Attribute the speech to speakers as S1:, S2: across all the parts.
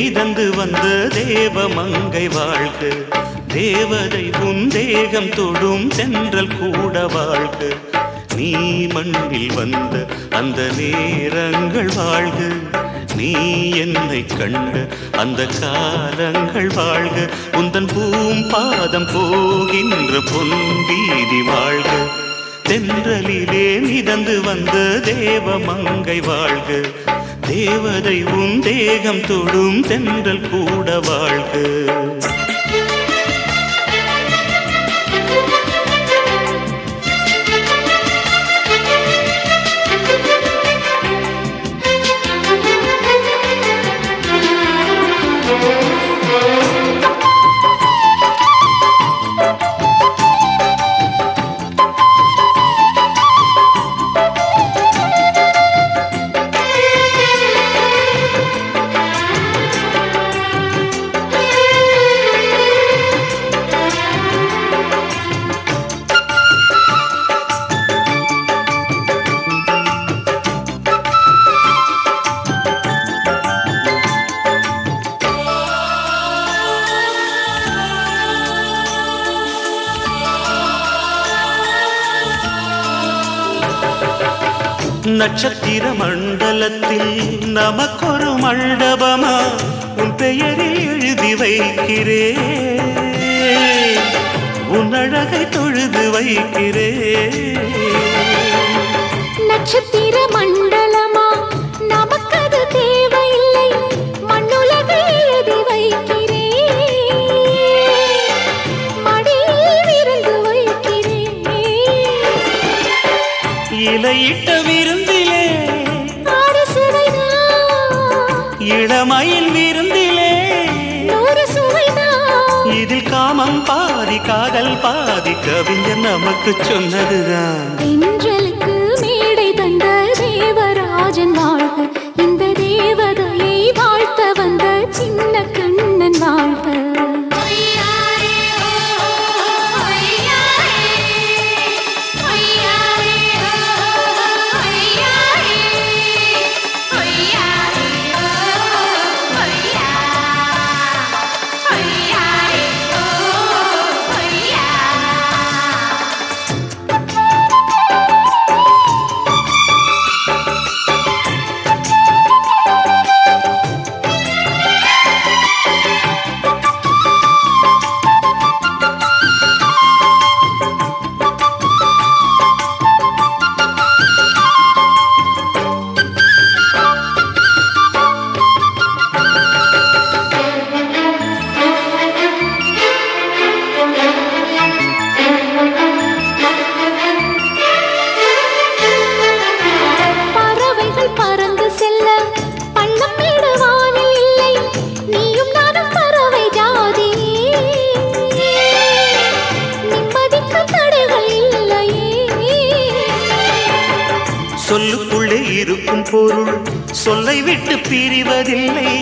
S1: மிதந்து வந்த தேவ மங்கை வாழ்க, தேவதை உன் தேகம் தொடும் தென்றல் கூட வாழ்க. நீ மண்ணில் வந்த அந்த நேரங்கள் வாழ்க, நீ என்னை கண்ட அந்த காலங்கள் வாழ்க. உந்தன் பூம்பாதம் போகின்ற பொன் வீதி வாழ்க, தென்றலிலே மிதந்து வந்த தேவ மங்கை வாழ்க, தேவதை உன் தேகம் தொடும் தென்றல் கூட வாழ்க. நட்சத்திர மண்டலத்தில் நமக்கொரு மண்டபமா உன் பெயரில் எழுதி வைக்கிறேன், உன் அழகை தொழுது வைக்கிறேன்.
S2: நட்சத்திர மண்டலமா நமக்கது தேவையில்லை, மண்ணுலகை எழுதி வைக்கிறேன், மடியில் விருந்து வைக்கிறேன்.
S1: இலையிட்ட விருந்திலே இளமையில் விருந்திலே
S2: நூறு சுவைதான்.
S1: இதில் காமம் பாதி காதல் பாதி கவிஞர் நமக்கு சொன்னதுதான்.
S2: தென்றலுக்கு மேடை தந்த தேவராஜன் வாழ்க, இந்த தேவதையை வாழ்த்த வந்த சின்ன கண்ணன் வாழ்க.
S1: சொல்லுக்குள்ளே இருக்கும் பொருள் சொல்லை விட்டு பிரிவதில்லை,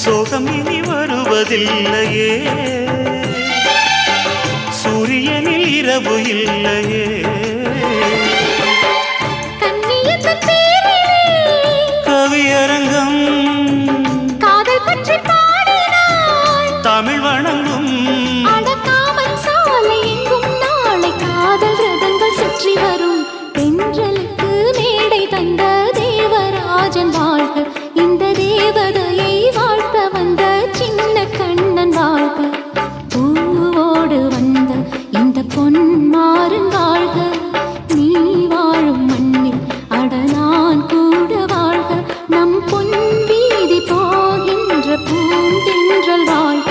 S1: சோகம் இனி வருவதில்லையே, சூரியனில் இரவு இல்லையே. கவியரங்கம்
S2: காதல் பற்றி பாடினாள்,
S1: தமிழ் வணங்கும்
S2: அடக்காமல் சாலை எங்கும் நாளை காதல் ரதங்கள் சுற்றி வரும். தென்றலுக்கு மேடை தந்த தேவராஜன் வாழ்க, இந்த தேவதையை வாழ்த்த வந்த சின்ன கண்ணன் வாழ்க. பூவோடு வந்த இந்த பொன்மாறன் வாழ்க, நீ வாழும் மண்ணில் அடனான் கூட வாழ்க. நம் பொன் வீதி போகின்ற பூந்தென்றல் வாழ்க,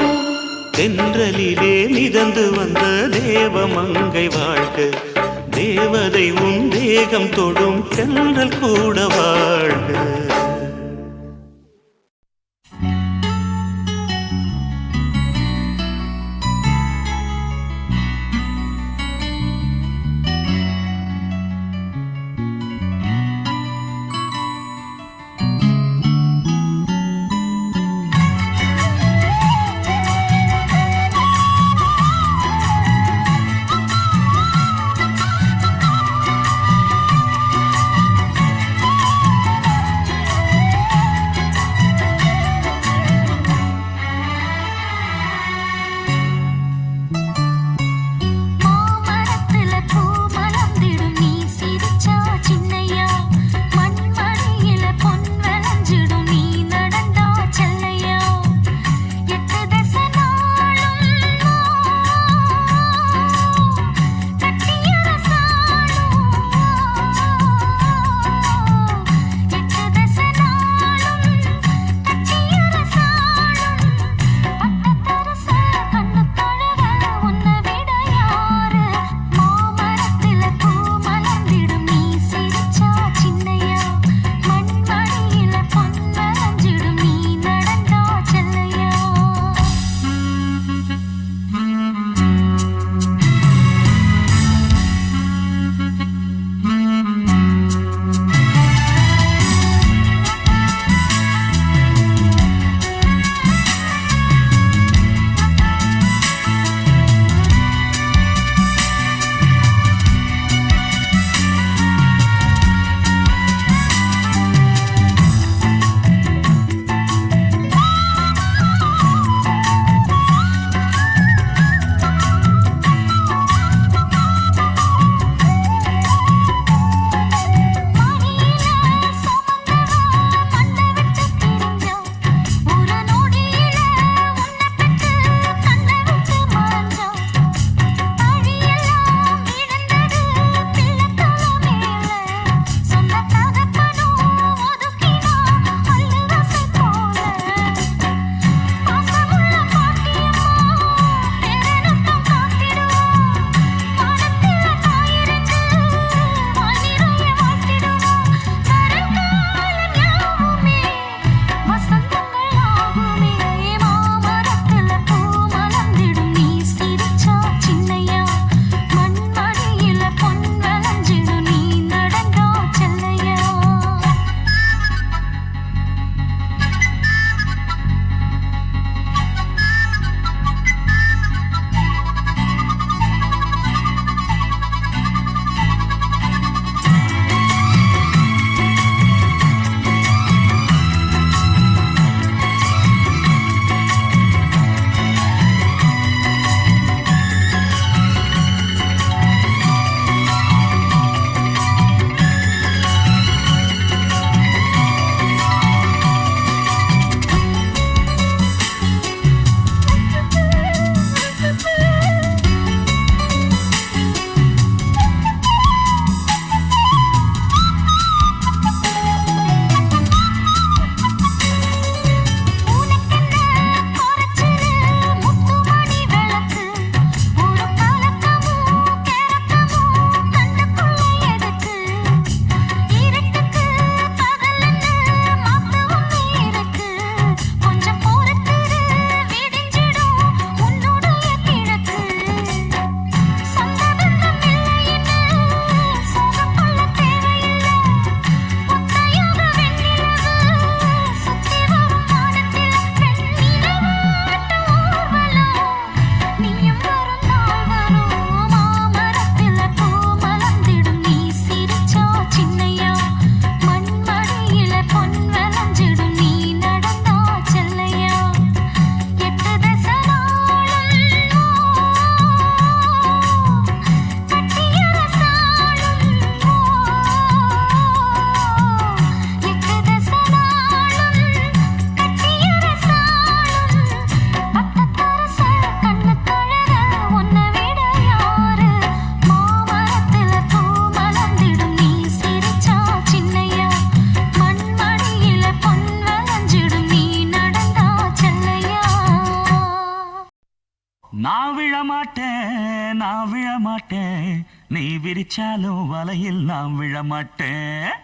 S1: தென்றலிலே மிதந்து வந்த தேவ மங்கை வாழ்க, தேவதை உன் தேகம் தொடும் தென்றல் கூட வாழ்க.
S3: நான் விழமாட்டேன், நான் விழமாட்டேன், நீ விரிச்சாலும் வலையில் நான் விழமாட்டேன்.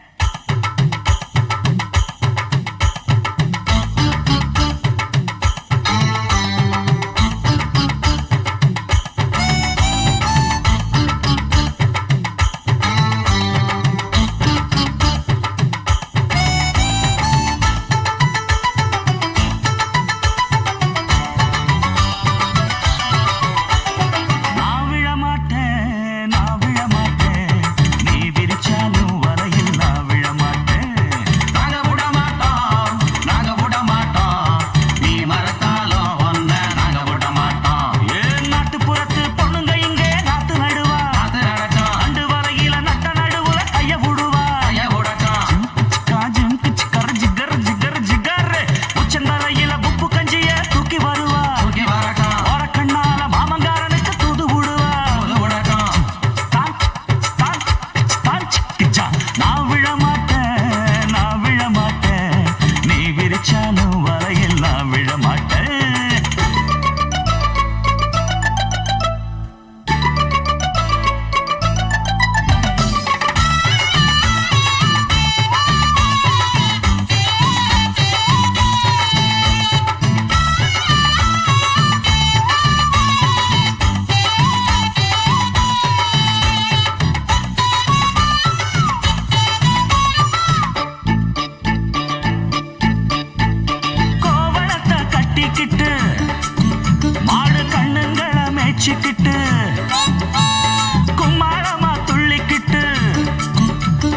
S3: கும்மாளமா துள்ளிக்கிட்டு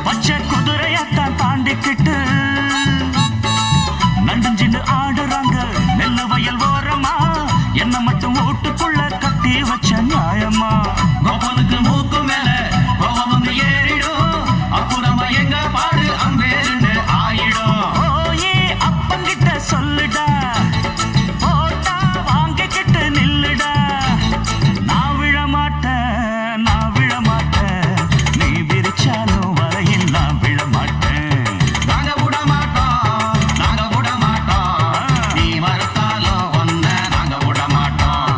S3: பச்சை குதிரையத்தான் தாண்டிக்கிட்டு நண்டஞ்சின்னு ஆடுறாங்க நெல்ல வயல் ஓரமா, என்ன மட்டும் வீட்டுக்குள்ள கட்டி வச்ச நியாயமா. கோபனுக்கு மூக்கு மேல கோபம் வந்து ஏறிடும், அப்புறமா எங்க பாடு அம்பேருன்னு ஆயிடும். ஓயே அப்பங்கிட்ட சொல்லுடா, போட்டா வாங்கிக்கிட்டு நில்லுடா. நான் விழமாட்டேன், நான் விழமாட்டேன், நீ விரிச்சாலும் வரையில் நான் விழமாட்டேன். நாங்க விட மாட்டோம், நாங்க விட மாட்டோம், நீ மறுத்தாலும் ஒன்ன நாங்க விட மாட்டோம்.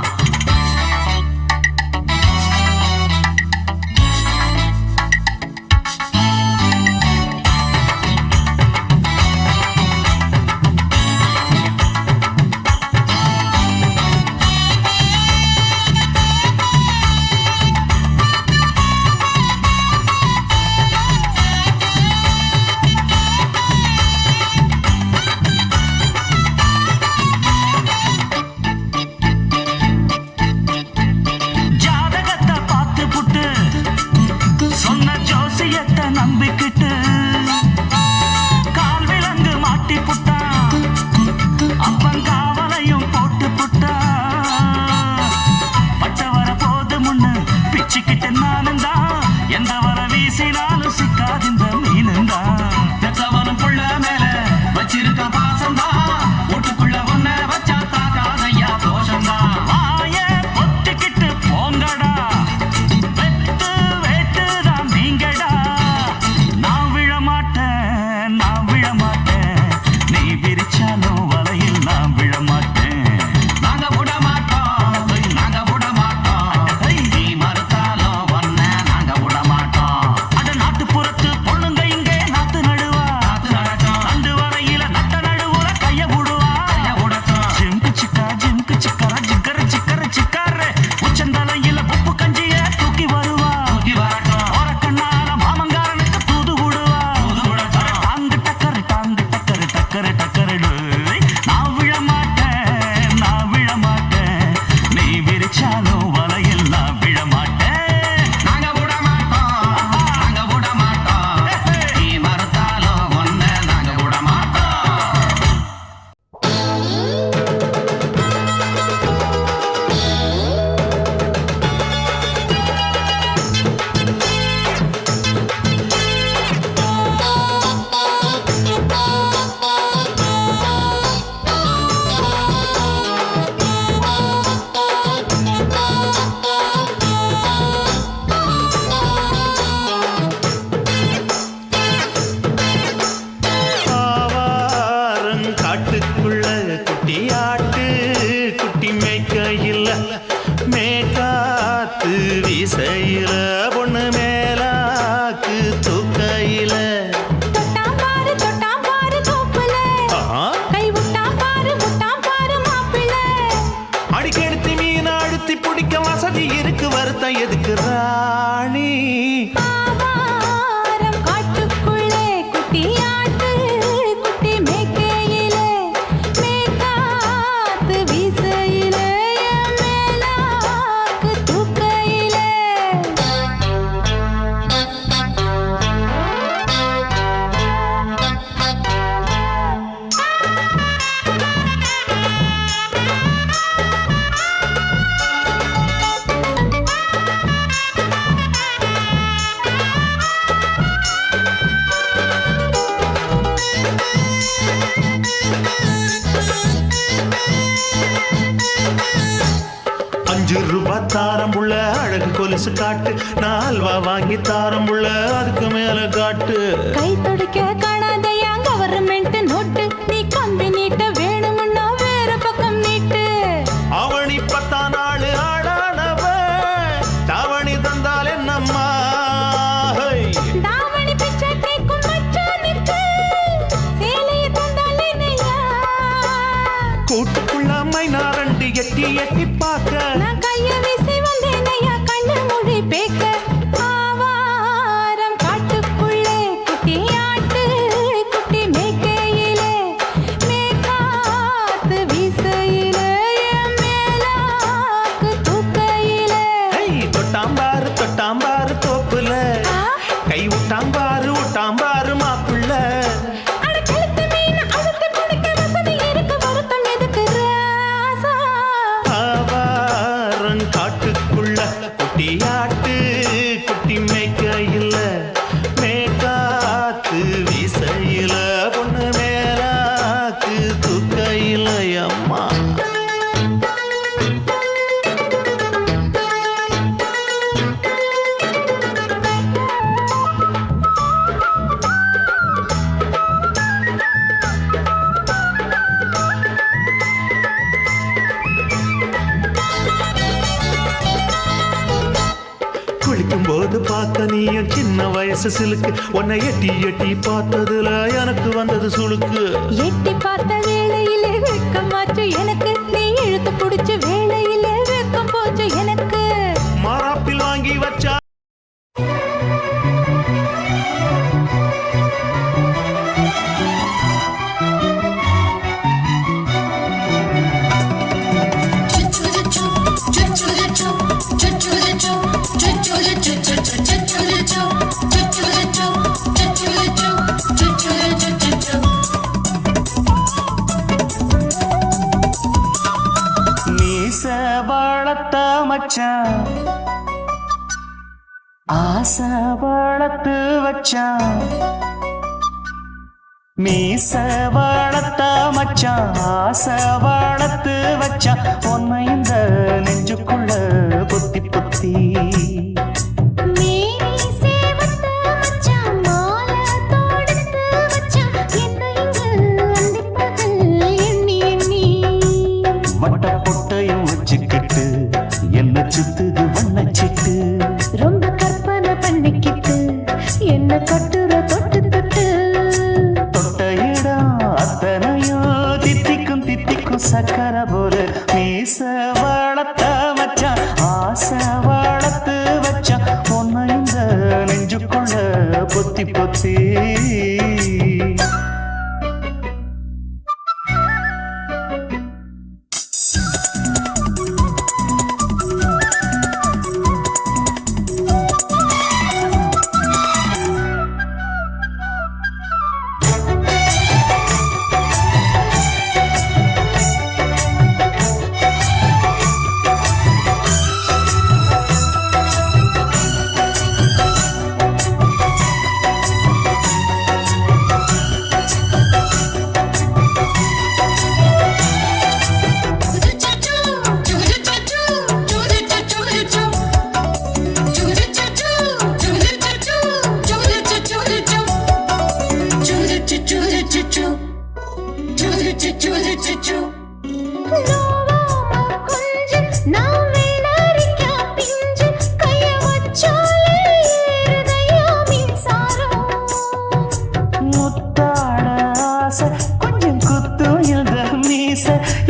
S1: ₹5 தாரம் புள்ள அழகு கொலுசு காட்டு, நான் அல்வா வாங்கி தாரம் புள்ள அதுக்கு மேல காட்டு.
S2: கை துடிக்க காணாதையா கவர்மெண்ட் நோட்டு, நீ கம்பி நீட்ட வேணும்னா வேற பக்கம் நீட்டு.
S1: அவனி 10ஆம் நாள் ஆடானவ தாவணி தந்தால் என்னம்மா?
S2: தாவணி பிச்சை கேக்கும் மச்சானுக்கு சேலையை தந்தால் என்னையா?
S1: கூட்டுக்குள்ள மைனாரண்டு எட்டி எட்டி பார்க்க,
S2: நான் கைய வீசி வந்தேனையா கண்ணு மொழி பேக்க. ஆவாரம் காட்டுக்குள்ளே குட்டி ஆட்டு குட்டி மேய்க்கையிலே, மேக்காத்து வீசையிலே, என் மேலாக்கு தூக்கையிலே.
S1: தொட்டாம்பாரு தோப்புல, கை விட்டாம்பாரு மாப்புள்ள.
S2: அட கழுத்து மீன் அழுத்து குடிக்க வசதி இருக்கு, வருத்தம் எதுக்கு ராசா?
S1: ஆவாரம் காட்டுக்குள்ள குட்டியாட்டு குட்டி மேய்க்கையில, மேக்காத்து வீசையில, பொண்ணு மேலாக்கு தூக்கையில அம்மா. குளிக்கும் போது பார்த்த நீயும் சின்ன வயசு சிலுக்கு, உன்னை எட்டி எட்டி பார்த்ததுல எனக்கு வந்தது சுளுக்கு.
S2: எட்டி பார்த்த வேளையிலே வெட்கமாச்சு எனக்கு, நீ இழுத்து புடிச்ச வேளையிலே வெட்கம் போச்சு எனக்கு.
S1: மாறாப்பில் வாங்கி வச்சா மீச வளர்த்த மச்சான், ஆசை வளர்த்து வச்சான். மீச வளர்த்த மச்சான், ஆசை வளர்த்து வச்சான். உன்னை இந்த நெஞ்சுக்குள்ள பொத்தி பொத்தி.
S2: மேனி சேவத்த மச்சான், மாலை தொடுத்து வச்சான். என்னை இங்கு அந்திப்பகல் எண்ணி எண்ணி.
S1: வட்ட பொட்டையும் வச்சுக்கிட்டு என்ன சுத்துது வண்ணச்சிட்டு.
S2: ரொம்ப கற்பனை பண்ணிக்கிட்டு என்ன கட்டுற தொட்டு தொட்டு.
S1: தொட்ட இடம் அத்தனையோ தித்திக்கும் தித்திக்கும் சக்கரை போல. மீச வளர்த்த மச்சான், ஆசை வளர்த்து வச்சான். உன்னை இந்த நெஞ்சுக்குள்ள பொத்தி பொத்தி.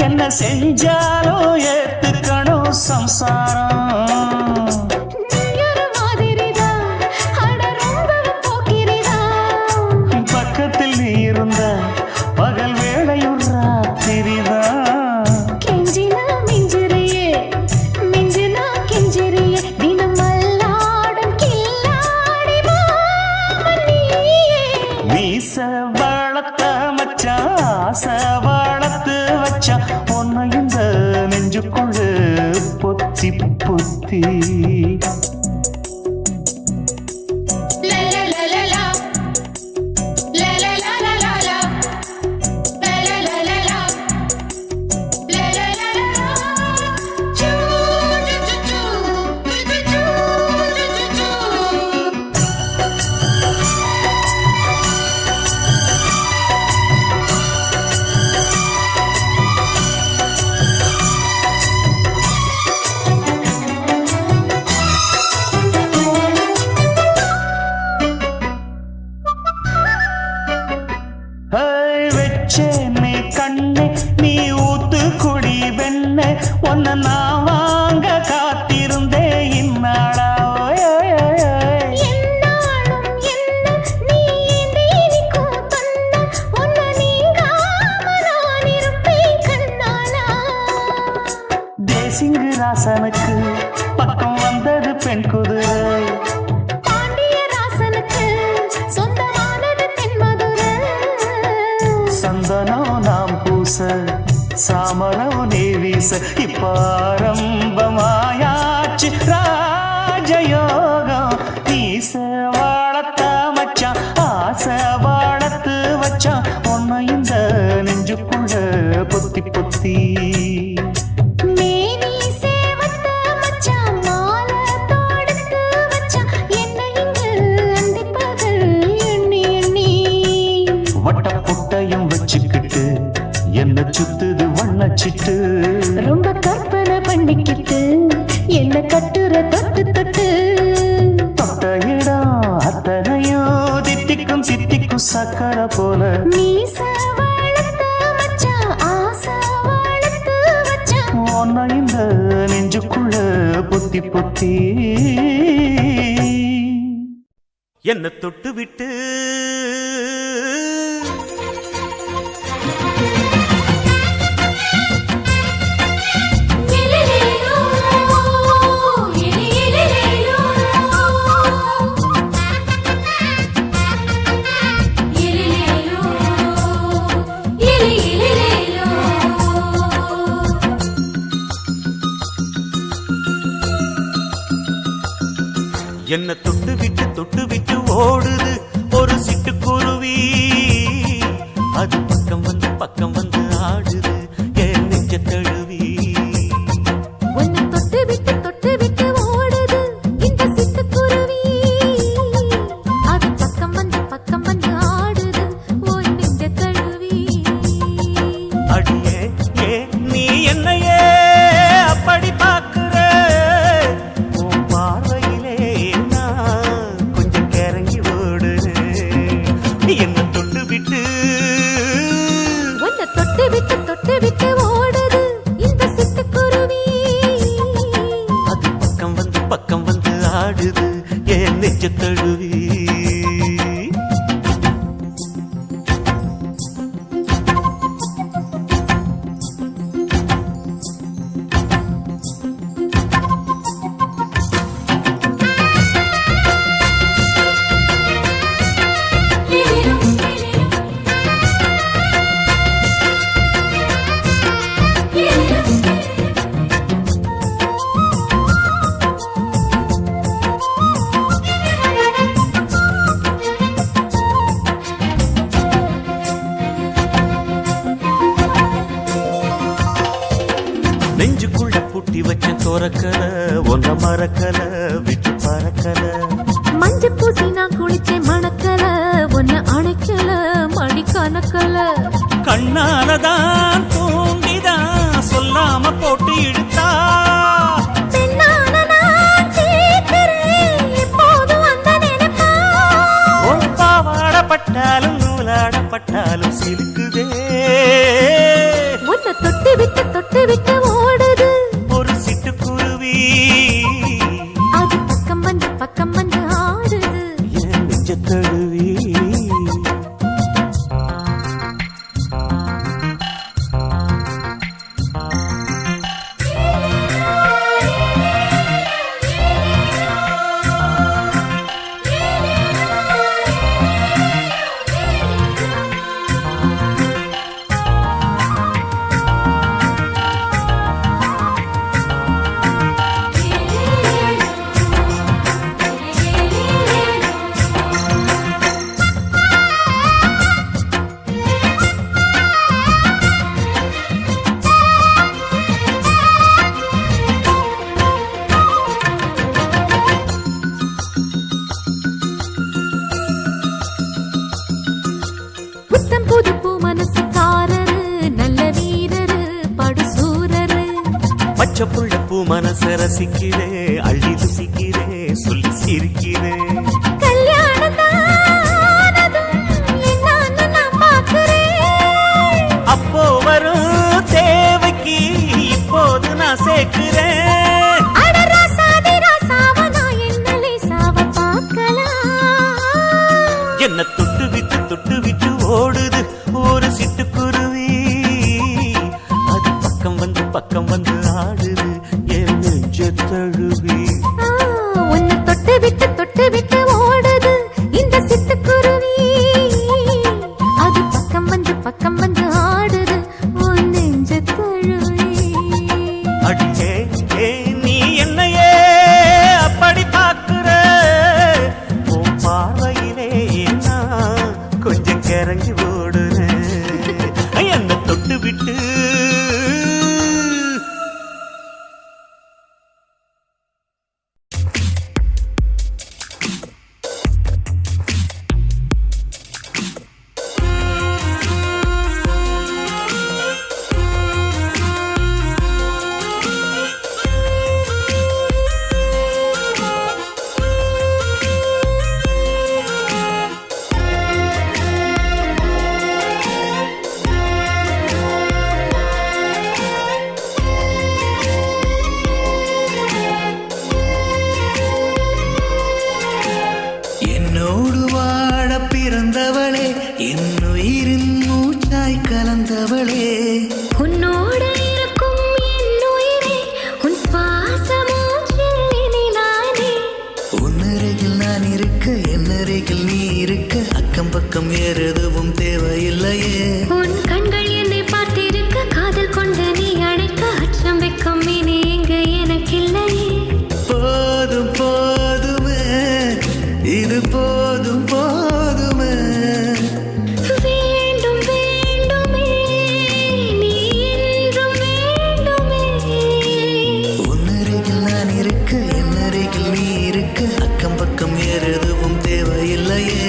S1: என்ன செஞ்சாலும் ஏத்துக்கணும் சம்சாரம். பக்கத்தில் நீ இருந்த பகல் வேளையும் ராத்திரிதான்.
S2: கெஞ்சினா மிஞ்சிரியே மிஞ்சினா கெஞ்சிரியே, தினம் மல்லாடும் கில்லாடி மாமணியே.
S1: மீச வளர்த்த மச்சான், ஆசை வளர்த்து வச்சான். உன்னை இந்த நெஞ்சுக்குள்ள பொத்தி பொத்தி.
S2: La la la la la la la la la la la la la la
S3: உன்னை நான் வாங்க காத்திருந்தே இந்நாளா
S2: என்னாலும் என்ன நீ நீதிக்கும் தந்த உன்னை நீங்காம நான் இருப்பேன் கண்ணாலா.
S3: தேசிங்கு ராசனுக்கு பக்கம் வந்தது பெண் குதிரை
S2: பாண்டிய ராசனுக்கு சொந்தமானது தென்மதுரை.
S3: சந்தனம் நாம் பூச சாமரம் நீ வீச இப்பாரம்பமாயாச்சு ராஜயோகம். நீச வாழத்த மச்சான் ஆசை வாழத்து வச்சான் உன்னை இந்த நெஞ்சுக்குள்ள பொத்தி பொத்தி.
S2: மேனி சேவத்த மச்சான் மாலை தொடுத்து வச்சான் என்னை இங்கு அந்திப்பகல் எண்ணி எண்ணி.
S3: வட்ட புட்டையும் வச்சுக்கிட்டு என்ன சுத்துது வண்ணச்சிட்டு.
S2: ரொம்ப கற்பனை பண்ணிக்கிட்டு என்ன கட்டுற தொட்டு தொட்டு.
S3: தொட்ட இடம் அத்தனையோ தித்திக்கும் தித்திக்கும் சக்கரை போல.
S2: மீச வளர்த்த மச்சான் ஆசை வளர்த்து வச்சான்
S3: உன்னை இந்த நெஞ்சுக்குள்ள பொத்தி பொத்தி.
S1: என்ன தொட்டு விட்டு என்ன தொட்டு விட்டு ஓடுது ஒரு சிட்டுக்குருவி. அது பக்கம் வந்து ஆடுது என் நெஞ்ச தழுவி.
S2: உன்னை தொட்டு விட்டு ஓடுது இந்த சிட்டுக்குருவி. அது பக்கம் வந்து ஆடுது உன் நெஞ்ச தழுவி.
S1: அடியே ஏ நீ என்னையே அப்படி பார்க்கிற உன் பார்வையிலே நான் கொஞ்சம் கிறங்கி ஓடு. என்ன தொட்டு விட்டு
S2: உன்னை தொட்டு விட்டு ஓடுது இந்த சிட்டுக்குருவி.
S1: அது பக்கம் வந்து ஆடுது என் நெஞ்ச தழுவி. நெஞ்சுக்குள்ள பூட்டி வச்ச தோரக்கல ஒன்ன மறக்கல விட்டு பறக்கல.
S2: மஞ்ச பூசி நான் குளிச்சேன் மணக்கல உன்னை அணைக்கல மணி கணக்கல.
S1: கண்ணாலதான் தூண்டிதான் சொல்லாம போட்டு இழுத்தா.
S2: பெண்ணான நான் கேட்கிறேன் எப்போதும் அந்த நினைப்பா.
S1: உன் பாவாடப்பட்டாலும் நூலாடப்பட்டாலும் சிலுக்குதே.
S2: உன்னை தொட்டு விட்டு ஓடுது
S1: ஒரு சிட்டுக்குருவி.
S2: அது பக்கம் வந்து ஆடுது
S1: என் நெஞ்ச தழுவி. பச்சை புள்ள பூ மனச ரசிக்கிறே அள்ளி ருசிக்கிறே சொல்லி சிரிக்கிறே. அப்போ வரும் தேவைக்கு இப்போது நான்
S3: பக்கம் வந்து ஆடுது என் நெஞ்ச தழுவி.
S2: உன்னை தொட்டு விட்டு ஓடுது இந்த சிட்டுக்குருவி. அது பக்கம் வந்து ஆடுது உன் நெஞ்ச தழுவி.
S3: அடியே நீ என்னையே அப்படி பார்க்கிற, உன் பார்வையிலே நான் கொஞ்சம் கிறங்கி ஓடுறேன். என்னை தொட்டு விட்டு
S4: என்னோடு வாழ பிறந்தவளே, என்னுயிரின் மூச்சாய் கலந்தவளே,
S2: உன்னோடு இருக்கும் என் உயிரே, உன் சுவாசமூச்சில் இனி நானே.
S4: உன்னருகில் நான் இருக்க, என்னருகில் நீ இருக்க, அக்கம் பக்கம் வேறு எதுவும் தேவையில்லையே.
S2: உன் கண்கள் என்னை பார்த்திருக்க, காதல் கொண்டு நீ அணைக்க, அச்சம் வெக்கம் இனி இங்கு எனக்கில்லையே.
S4: போதும் போதுமே, இது போதும் போதுமே.
S2: வேண்டும் வேண்டுமே, நீ என்றும் வேண்டுமே.
S4: உன்னருகில் நான் இருக்க, என்னருகில் நீ இருக்க, அக்கம் பக்கம் வேறு எதுவும் தேவையில்லையே.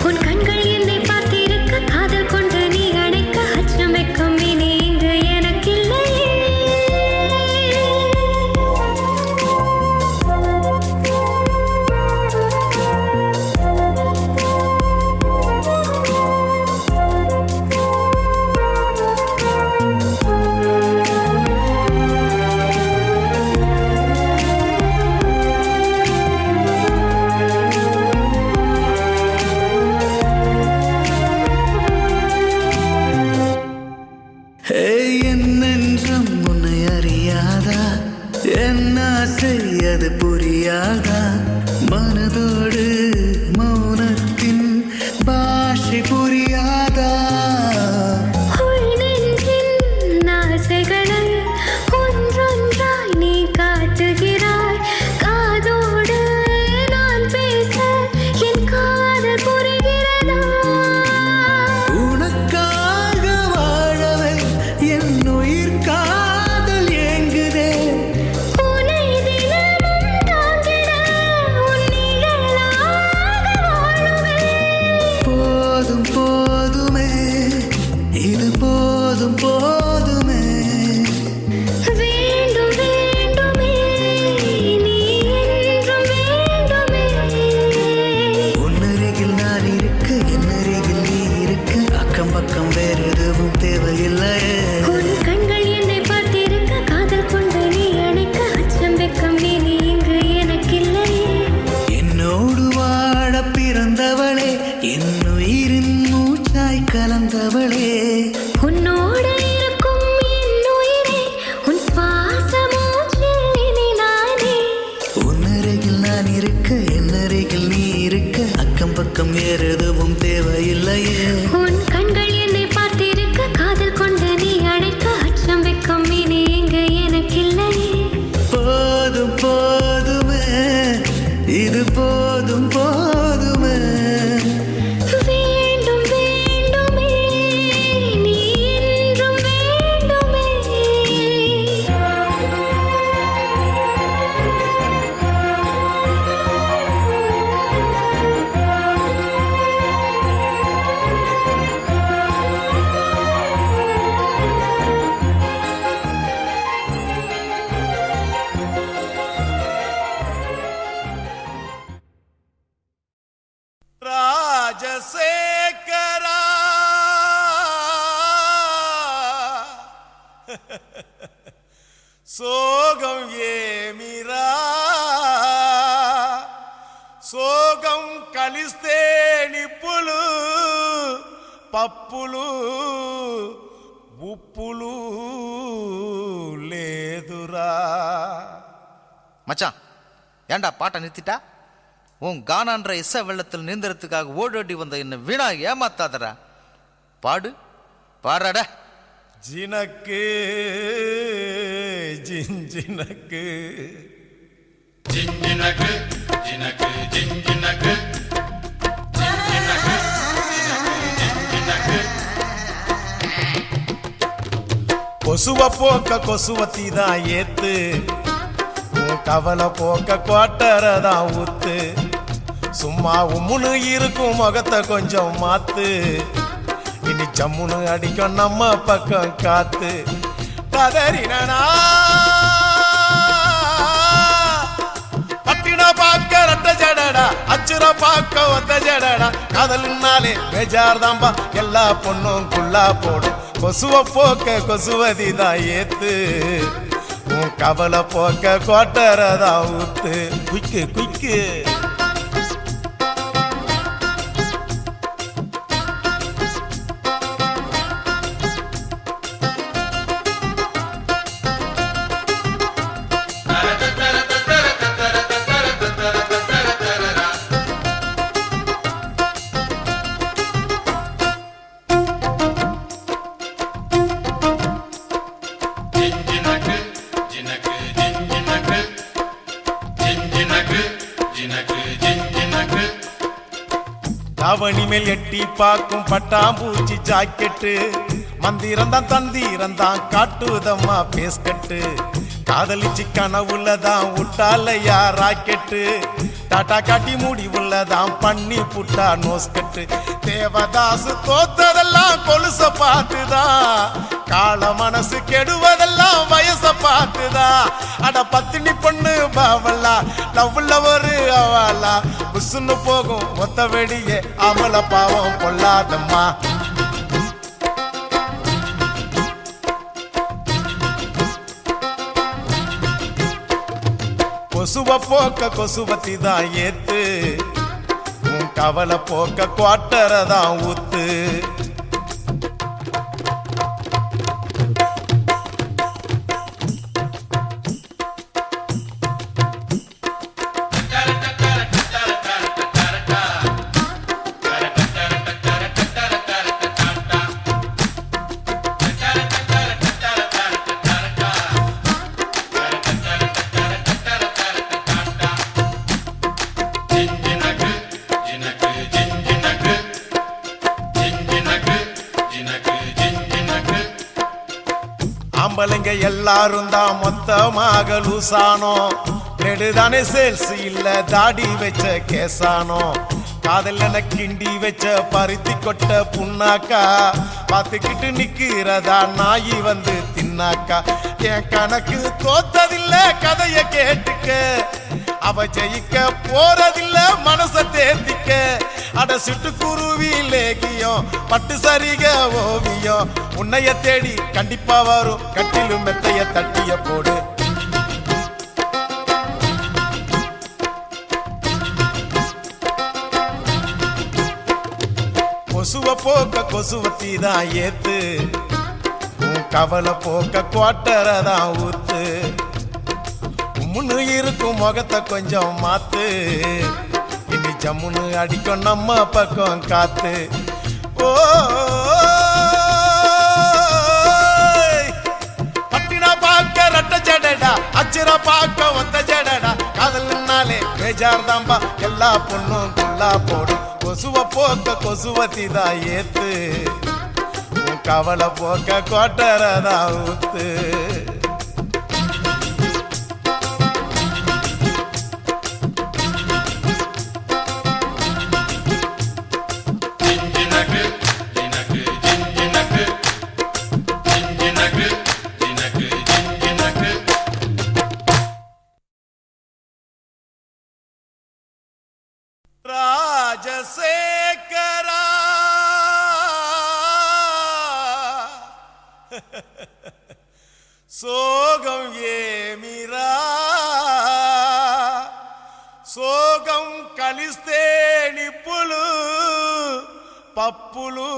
S2: உன் கண்கள் என்னை பார்த்திருக்க, காதல் கொண்டு நீ அணைக்க, அச்சம் வெக்கம் இனி இங்கு எனக்கில்லையே.
S4: என்னென்றும் உன்னை அறியாதா, என் ஆசை அது புரியாதா, மனதோடு மௌனத்தின் பாஷை புரியாதா.
S2: உள் நெஞ்சின் ஆசைகளை ஒன்றொன்றாய் நீ காட்டுகிறாய், காதோடு நான் பேச என் காதல் புரிகிறதா.
S4: உனக்காக வாழவே என் உயிர் காதல் ஏங்குதே.
S2: உன்னை தினமும் தாங்கிட உன் நிழலாக வாழுவேன்.
S4: போதும் போதுமே, இது போதும் போதுமே.
S2: வேண்டும் வேண்டுமே, நீ என்றும் வேண்டுமே.
S4: உன்னருகில் நான் இருக்க, என்னருகில் நீ இருக்க, அக்கம் பக்கம் வேறு எதுவும் தேவையில்லையே.
S2: உன் கண்கள் என்னை பார்த்திருக்க, காதல் கொண்டு நீ அணைக்க, அச்சம் வெக்கம் இனி இங்கு எனக்கில்லையே.
S4: என்னோடு வாழ பிறந்தவளே, என்னுயிரின் மூச்சாய் கலந்தவளே,
S2: உன்னோடு இருக்கும் என் உயிரே, உன் சுவாசமூச்சில் இனி நானே.
S4: உன்னருகில் நான் இருக்க, என்னருகில் நீ இருக்க, அக்கம் பக்கம் வேறு எதுவும் தேவையில்லையே.
S2: உன் கண்கள் என்னை பார்த்திருக்க, காதல் கொண்டு நீ அணைக்க, அச்சம் வெக்கம் இனி இங்கு எனக்கில்லையே.
S4: போதும் போதுமே, இது போதும் போதுமே.
S2: வேண்டும் வேண்டுமே, நீ என்றும் வேண்டுமே.
S1: ராஜசேகரா சோகம் ஏமிரா సోగం కలిస్తే నిప్పులు పప్పులు ఉప్పులు లే
S5: மச்சான், ஏன்டா பாட்டை நிறுத்திட்டா? உன் கானான்ற இசை வெள்ளத்தில் நீந்தறதுக்காக ஓடோடி வந்த என்ன வீணா ஏமாத்தாதடா. பாடு, பாடுறாடா.
S6: ஜினக்கு ஜிஞ்சினக்கு
S7: ஜிஞ்சினக்கு ஜினக்கு ஜிஞ்சினக்கு ஜிஞ்சினக்கு ஜினக்கு
S6: கொசுவ போக்க கொசுவத்தி தான் ஏத்து, உன் கவலை போக்க குவாட்டரதான் ஊத்து. சும்மா உம்முன்னு இருக்கும் முகத்தை கொஞ்சம் மாத்து, இனி ஜம்முன்னு அடிக்கும் நம்ம பக்கம் காத்து. கதறினா பட்டின பாக்க ரெட்ட ஜடடா, அச்சுர பாக்க ஒத்த ஜடடா. காதல்னாலே பேஜார் தாம்பா, எல்லா பொண்ணும் குள்ளா போடும். கொசுவ போக்க கொசுவதி தான் ஏத்து, உன் கவலை போக்க கோட்டரதான் ஊத்து. குய்க்கு குய்க்கு தாவணி மேல் எட்டி பார்க்கும் பட்டாம்பூச்சி ஜாக்கெட்டு, மந்திரந்தான் தந்திரந்தான் காட்டுதம்மா பேஸ்கட்டு. காதலிச்சு கனவுள்ளதான் விட்டாலையா ராக்கெட்டு, டாட்டா காட்டி மூடி உள்ளதான் பண்ணி புட்டா நோஸ்கட்டு. தேவதாசு தோத்ததெல்லாம் கொலுச பார்த்துதான், கால மனசு கெடுவதெல்லாம் வயச பார்த்துதான். அட பத்தினி பொண்ணு பாவல்லா, லவ்ல ஒரு அவலா, புசுன்னு போகும் ஒத்த வெடியே அமல பாவம் கொள்ளாதம்மா. கொசுவ போக்க கொசுவத்தி தான் ஏத்து, உன் கவலை போக்க குவாட்டரதான் ஊத்து. ஆம்பளைங்க எல்லாரும் தான் மொத்தமாக லூசானோ, நெடுதானே சேல்ஸ் இல்ல தாடி வச்ச கேசானோ. காதல் என கிண்டி வச்ச பருத்தி கொட்ட புண்ணாக்கா, பார்த்துக்கிட்டு நிக்கிறதா நாயி வந்து தின்னாக்கா. என் கணக்கு தோத்ததில்ல கதைய கேட்டுக்க, அவ ஜெயிக்க போறதில்ல மனச தேர்த்திக்க. அட சிட்டுக்குருவி லேகியம் பட்டு சரிக ஓவியம், உன்னைய தேடி கண்டிப்பா வரும் கட்டிலும் மெத்தைய தட்டிய போடு. கொசுவ போக்க கொசுவத்தி தான் ஏத்து, உன் கவலை போக்க குவாட்டரதான் ஊத்து. முன்னு இருக்கும் முகத்தை கொஞ்சம் மாத்து, இனி ஜம்முன்னு அடிக்கும் நம்ம பக்கம் காத்து. ஓ பட்டினா பாக்க ரெட்ட ஜடடா, அச்சுர பாக்க ஒத்த ஜடடா. காதல்னாலே பேஜார் தாம்பா, எல்லா பொண்ணும் குள்ளா போடும். கொசுவ போக்க கொசுவத்தி தான் ஏத்து, உன் கவலை போக்க கோட்டரதான் ஊத்து. ராஜசேகரா சோகம் ஏமிரா, సోగం కలిస్తే నిప్పులు పప్పులు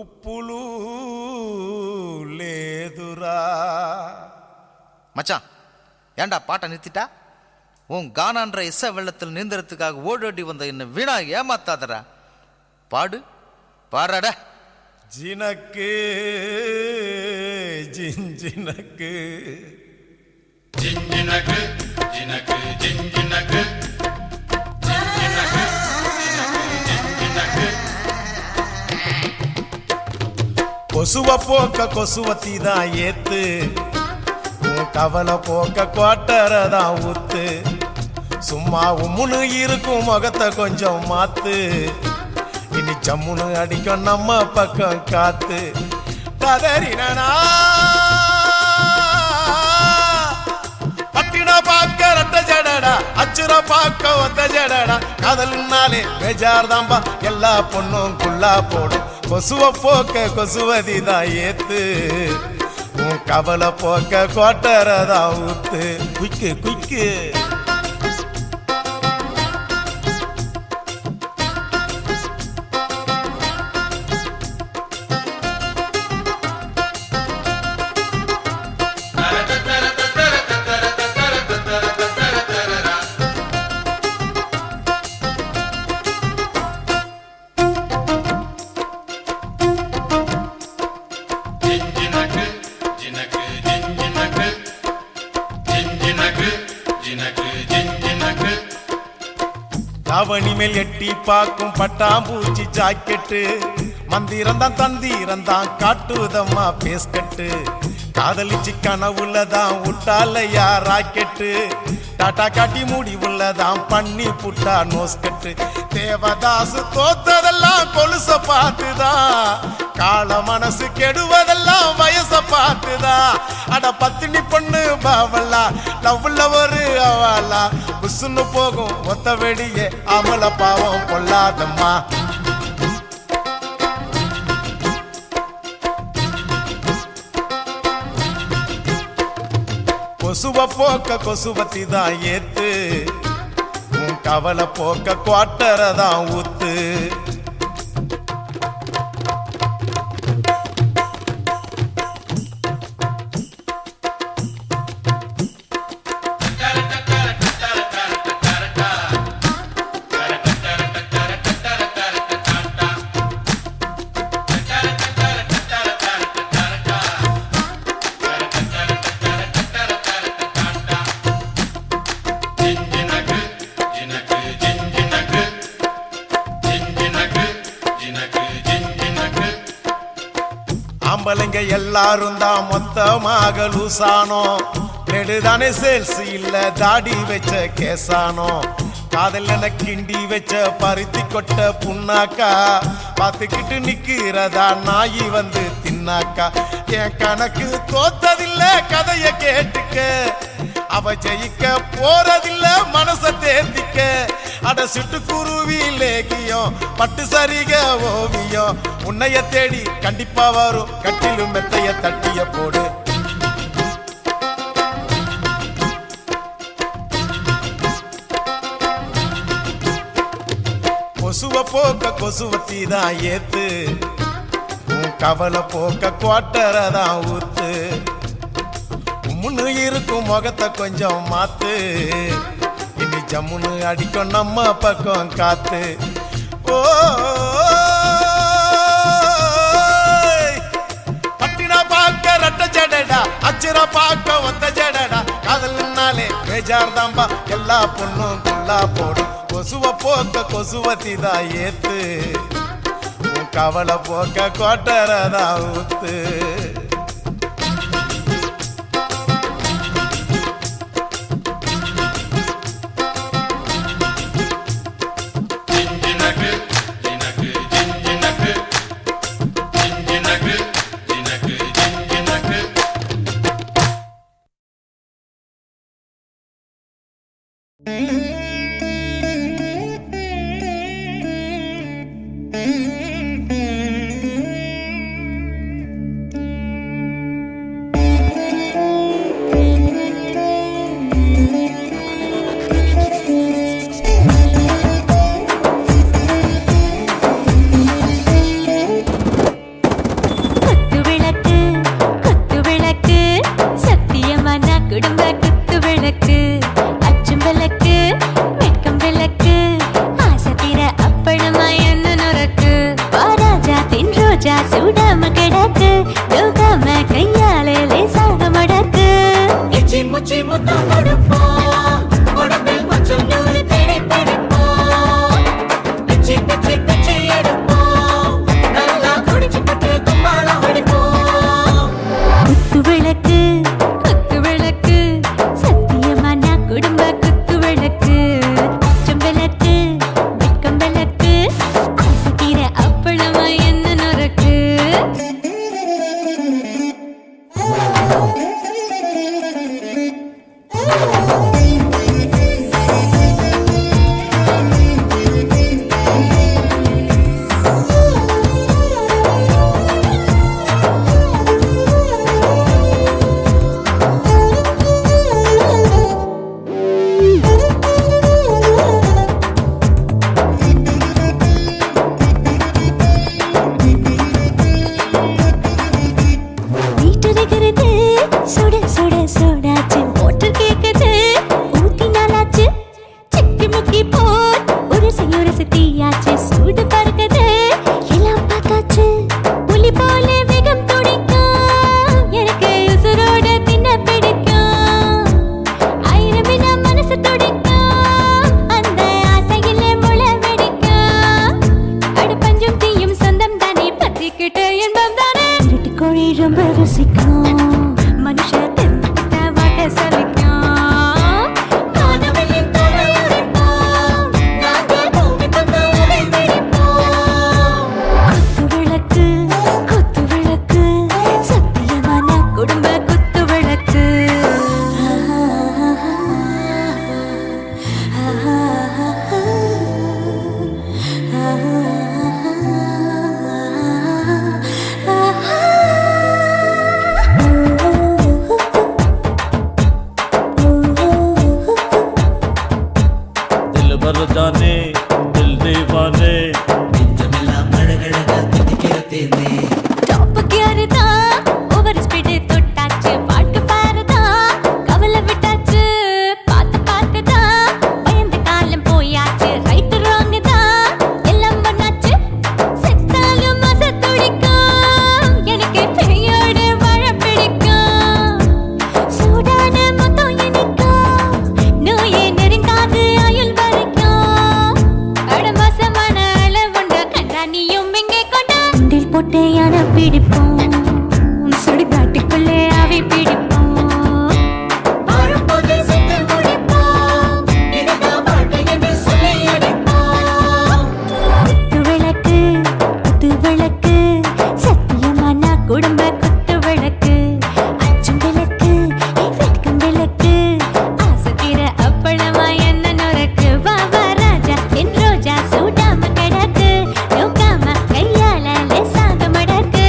S6: ఉప్పులు లేదురా.
S5: மச்சான், ஏண்டா பாட்டை நிறுத்திட்டா? உன் கானான்ற இசை வெள்ளத்தில் நீந்தறதுக்காக ஓடோடி வந்த என்ன வீணா ஏமாத்தாதடா. பாடு, பாராட.
S6: ஜினக்கு ஜினக்கு
S7: ஜிஞ்சினக்கு ஜினக்கு ஜிஞ்சினக்கு ஜிஞ்சினக்கு ஜிஞ்சினக்கு
S6: கொசுவ போக்க கொசுவத்தி தான் ஏத்து, உன் கவலை போக்க கோட்டரதான் ஊத்து. சும்மா உம்முன்னு இருக்கும் முகத்தை கொஞ்சம் மாத்து, இனி ஜம்முன்னு அடிக்கும் நம்ம பக்கம் காத்து. கதறினா பட்டின பாக்க ரெட்ட ஜடடா, அச்சுர பாக்க ஒத்த ஜடடா. காதல்னாலே பேஜார் தாம்பா, எல்லா பொண்ணும் குள்ளா போடும். கொசுவ போக்க கொசுவதி தான் ஏத்து, உன் கவலை போக்க கோட்டரதான் ஊத்து. குய்க்கு குய்க்கு தாவணி மேல் எட்டி பாக்கும் பட்டாம்பூச்சி ஜாக்கெட்டு, மந்திரந்தான் தந்திரந்தான் காட்டுதம்மா பேஸ்கட்டு. காதலிச்சு கனவுள்ளதான் விட்டாலையா ராக்கெட்டு, டாட்டா காட்டி முடிவுள்ளதான் பண்ணி புட்டா நோஸ்கட்டு. தேவதாசு தோத்ததெல்லாம் கொலுச பார்த்துதான், கால மனசு கெடுவதெல்லாம் வயச பார்த்துதான். அட பத்தினி பொண்ணு பாவல்லா, லவ்ல ஒரு அவளா, புசுன்னு போகும் ஒத்த வெடியே அமல பாவம் கொள்ளாதம்மா. கொசுவ போக்க கொசுவத்தி தான் ஏத்து, உன் கவலை போக்க குவாட்டரதான் ஊத்து. ஆம்பளைங்க எல்லாரும் தான் மொத்தமாக லூசானோ, நெடுதானே சேல்ஸ் இல்ல தாடி வச்ச கேசானோ. காதல் என கிண்டி வச்ச பருத்தி கொட்ட புண்ணாக்கா, பார்த்துக்கிட்டு நிக்கிறதா நாயி வந்து தின்னாக்கா. என் கணக்கு தோத்ததில்ல கதைய கேட்டுக்க, அவ ஜெயிக்க போறதில்ல மனச தேர்த்திக்க. அட சிட்டுக்குருவி லேகியம் பட்டு சரிக ஓவியம், உன்னைய தேடி கண்டிப்பா வரும் கட்டிலும் மெத்தைய தட்டிய போடு. கொசுவ போக்க கொசுவத்தி தான் ஏத்து, உன் கவலை போக்க குவாட்டரதான் ஊத்து. உம்முன்னு இருக்கும் முகத்தை கொஞ்சம் மாத்து, இனி ஜம்முன்னு அடிக்கும் நம்ம பக்கம் காத்து. ஓ பட்டினா பாக்க ரெட்ட ஜடடா, அச்சுர பாக்க ஒத்த ஜடடா. காதல்னாலே பேஜார் தாம்பா, எல்லா பொண்ணும் குள்ளா போடும். கொசுவ போக்க கொசுவத்தி தான் ஏத்து, உன் கவலை போக்க கோட்டரதான் ஊத்து.
S2: குடும்ப குத்து விளக்கு
S8: இச்சி முச்சி முத்தம் கொடுப்போம் உடம்பில் கொஞ்சம் நூறு தேடி பிடிப்போம் பிச்சி பிச்சி பிச்சி எடுப்போம் நல்லா குடிச்சு பட்டு கும்பாளம் அடிப்போம்
S2: குத்து விளக்கு குத்து விளக்கு சத்தியமான குடும்ப குத்து விளக்கு அச்சம் விளக்கு வெட்கம் விளக்கு ஆசை தீர அப்பளமா என்ன நொறுக்கு வீட்டருகிறது சுட சுட சுடாச்சு மோட்டர் கேக்குது ஊத்தி நாளாச்சு சிக்கி முக்கி போல் உரசி தீயாச்சு சூடு பறக்குது எல்லாம் பார்த்தாச்சு புலி போல வேகம் துடிக்கும் எனக்கு உசுரோட தின்ன பிடிக்கும் ஆயிரமின மனசு துடிக்கும் அந்த ஆசையில முளை வெடிக்கும் அடுப்பஞ்சும் தீயும் சொந்தம் தானே பத்திக்கிட்டு இன்பம் தானே இருட்டு கோழி ரொம்ப ருசிக்கும் மனுஷ தெரிஞ்சுக்கிட்ட வாக்க சலிக்கும்
S8: காணவெளியின் தலையுடைப்போம் நாங்கள் பூமி தந்த உடை பிடிப்போம்
S2: குத்து விளக்கு சத்தியமான குடும்ப குத்து விளக்கு
S3: दिल भर जाने दिल दीवाने
S4: நெஞ்சமெல்லாம் அழகழகா துடிக்கிறதேனே
S2: டாப் கியர் தான் ஓவர் ஸ்பீடு தொட்டாச்சு பாட்டு பாருதான் கவலை விட்டாச்சு பார்த்து தான் பயந்த காலம் போயாச்சு ரைட் ராங் தான் எல்லாம் பண்ணாச்சு செத்தாலும் மச துடிக்கும் எனக்கு பெரியோட வாழ பிடிக்கும் சூடான மொத்தம் எனக்கும் நோயே நெருங்காது ஆயுள் வரைக்கும் அடமோசமான அளவுண்ட கண்டானியும் இங்கே கொண்டா உண்டில் போட்டு யானை பிடிப்போம் சுடுகாட்டுக்குள்ளே அவை பிடிப்போம்
S8: வரும்போது செத்து முடிப்போம் இதுதான் வாழ்க்கை என்று சொல்லி அடிப்போம்
S2: குத்து விளக்கு சத்தியமான குடும்ப குத்து விளக்கு அச்சம் விளக்கு வெட்கம் விளக்கு ஆசை தீர அப்பளமா என்ன நொறுக்கு வா வா ராஜா என் ரோஜா சூடாம கிடக்கு நோக்காம கையால லேசாக மடக்கு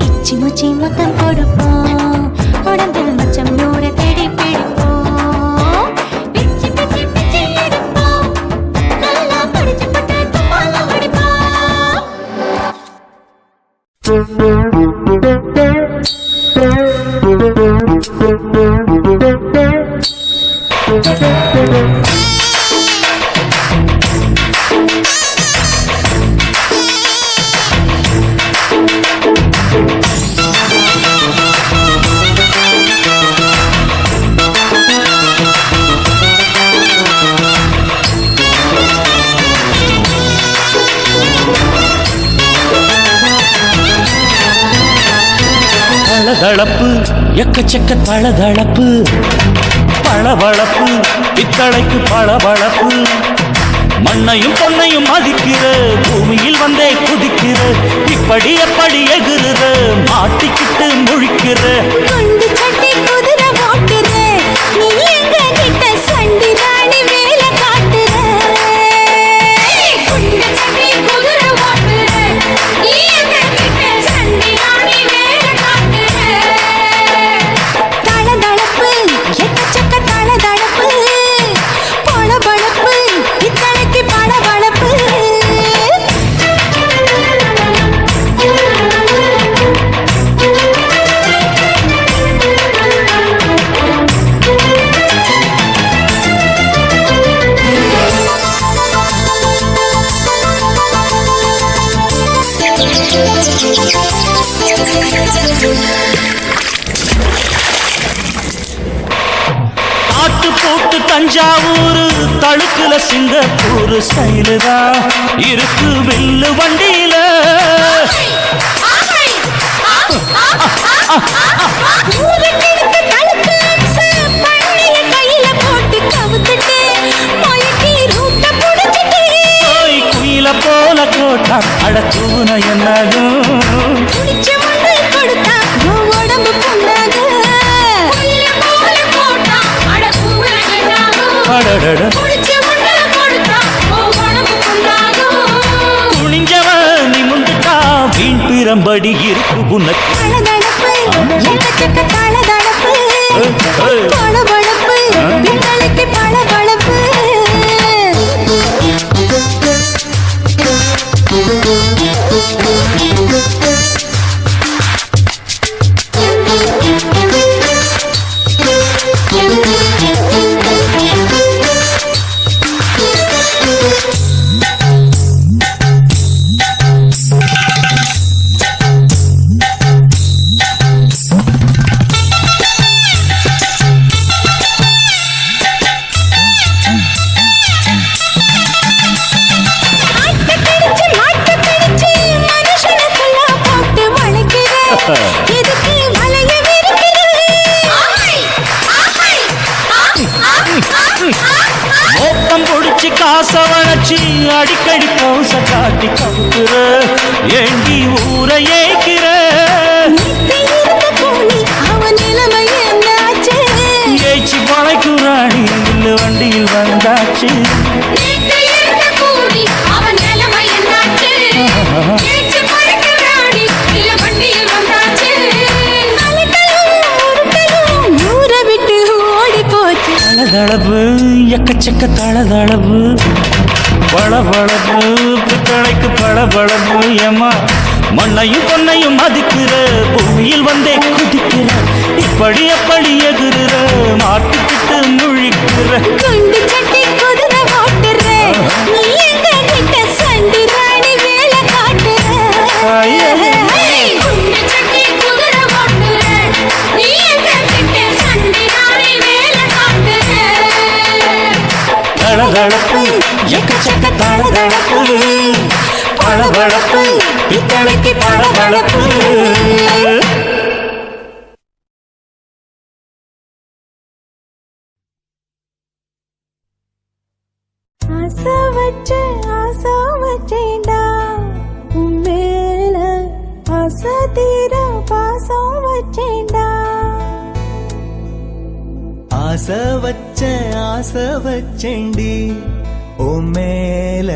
S2: இச்சி முச்சி மொத்தம் கொடுப்போம் உடம்பில் மச்சம் நூறு தேடி பிடிப்போம் பிச்சி பிச்சி பிச்சி எடுப்போம் நல்லா படிச்சு பட்டு கும்பாளம் அடிப்போம்
S3: தளதளப்பு எக்கச்சக்க தளதளப்பு பளபளப்பு பித்தளைக்கு பளபளப்பு மண்ணையும் பொன்னையும் மதிக்கிற பூமியில் வந்தே குதிக்கிற இப்படி எப்படி எகுறுற மாட்டிக்கிட்டு முழிக்கிற
S2: குண்டு சட்டி குதிரை ஓட்டுற நீ எங்க கிட்ட சண்டி ராணி வேலை காட்டுற குண்டு சட்டி குதிரை ஓட்டுற நீ எங்க கிட்ட சண்டி ராணி வேலை காட்டுற தளதளப்பு எக்கச்சக்க தளதளப்பு பளபளப்பு இத்தனைக்கு பளபளப்பு
S3: பூட்டு தஞ்சாவூர் தழுக்குல சிங்கப்பூர் ஸ்டைலு தான் இருக்கு வில்லு வண்டியில. குயில போல கோட்டா அடத்தூன என்னாகும் குனிஞ்சவன் நீ முந்துட்டா வீண் பிறம்படி இருக்கு உனக்கு. மோப்பம் பொடிச்சு காச வளர்ச்சி அடிக்கடி கவுச காட்டி கவுக்குற ஏண்டி ஊரை ஏக்கிற. ஏச்சி பழைக்குறாடி இல்ல வண்டியில் வந்தாச்சு. தளதளவு எக்கச்சக்க தளதளவு பளபளப்பு பித்தளைக்கு பளபளப்பு ஏமா மண்ணையும் பொன்னையும் மதிக்கிற பூமியில் வந்தே குதிக்கிற இப்படி எப்படி எகுற மாட்டுக்கிட்டு முழிக்கிற.
S2: குண்டு சட்டி குதிரை ஓட்டுற நீ எங்க கிட்ட சண்டி ராணி வேலை காட்டுற.
S3: தளதளப்பு எக்கச்சக்க தளதளப்பு பளபளப்பு பித்தளைக்கு பளபளப்பு.
S2: ஆசை வச்சேண்டா உன் மேல ஆசை தீர பாசம் வச்சேண்டா.
S4: ஆசை வச்சேண்டி உன் மேல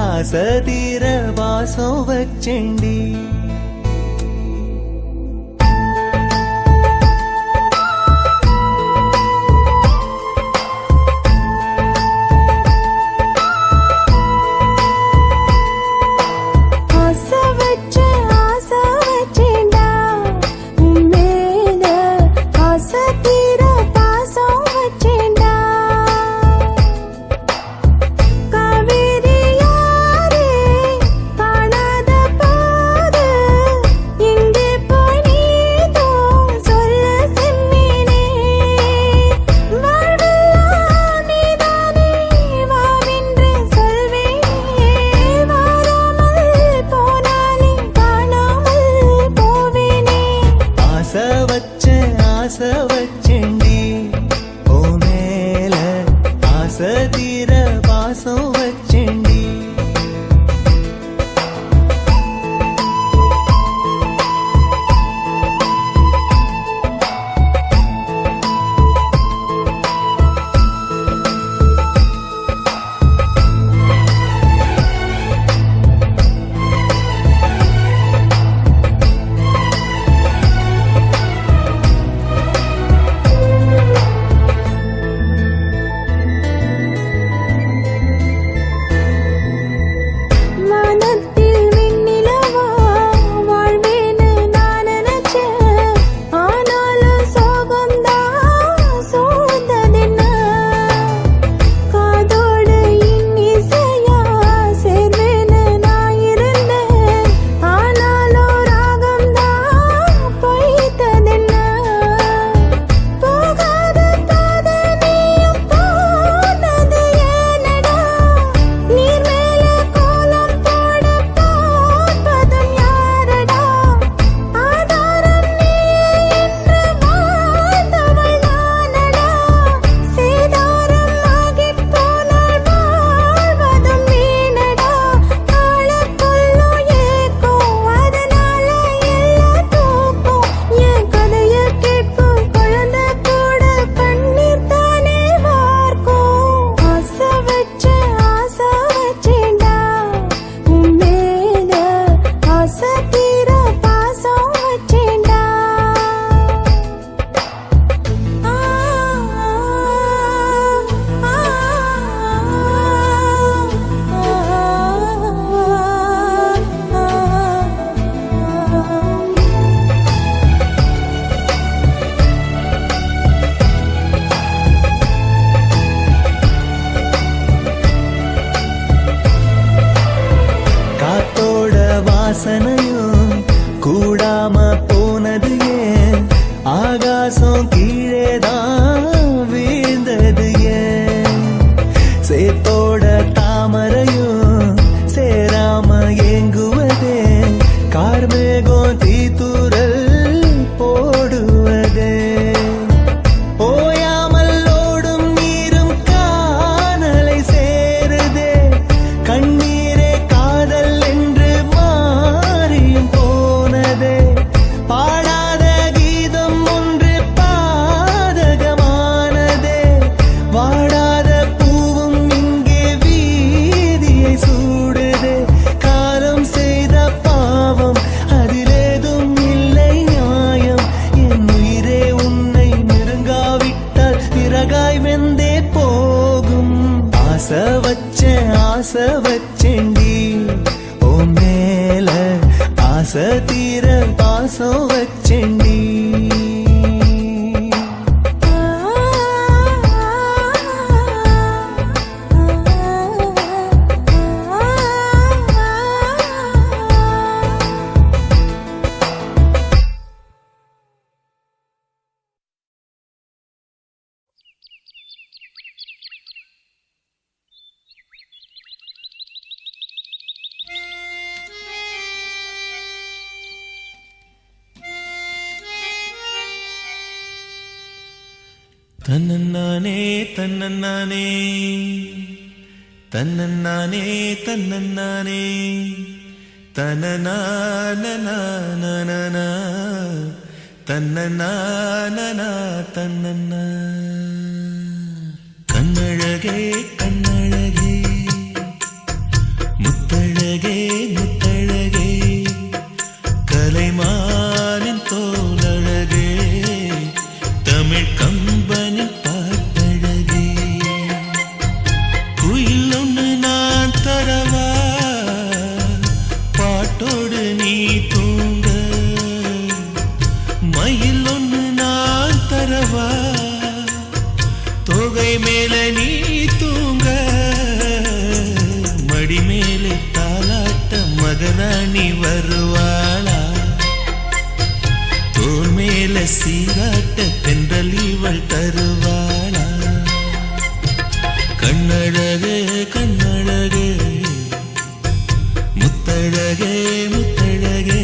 S4: ஆசை தீர வாசம் வச்சேண்டி.
S2: காவேரி யாரே காணாத
S3: தன்னன்னானே தன்னன்னானே தன்னன்னானே தன்னன்னானே தன்னனானனானனா தன்னனானனா தன்னன்னா கண்ணழகே கண்ணழகே முத்தழகே முத்தழகே கலைமானின் தோலழகே தமிழ் கம்பனின் பாட்டழகே குயில் ஒன்று நான் தரவா பாட்டோடு நீ தூங்க மயில் ஒன்று நான் தரவா தோகை மேல நீ தூங்க மடி மேலே தாலாட்ட மகராணி வருவாளா தோல் மேல சீராட்ட தென்றல் இவள் தருவாளா கண்ணழகே கண்ணழகே முத்தழகே முத்தழகே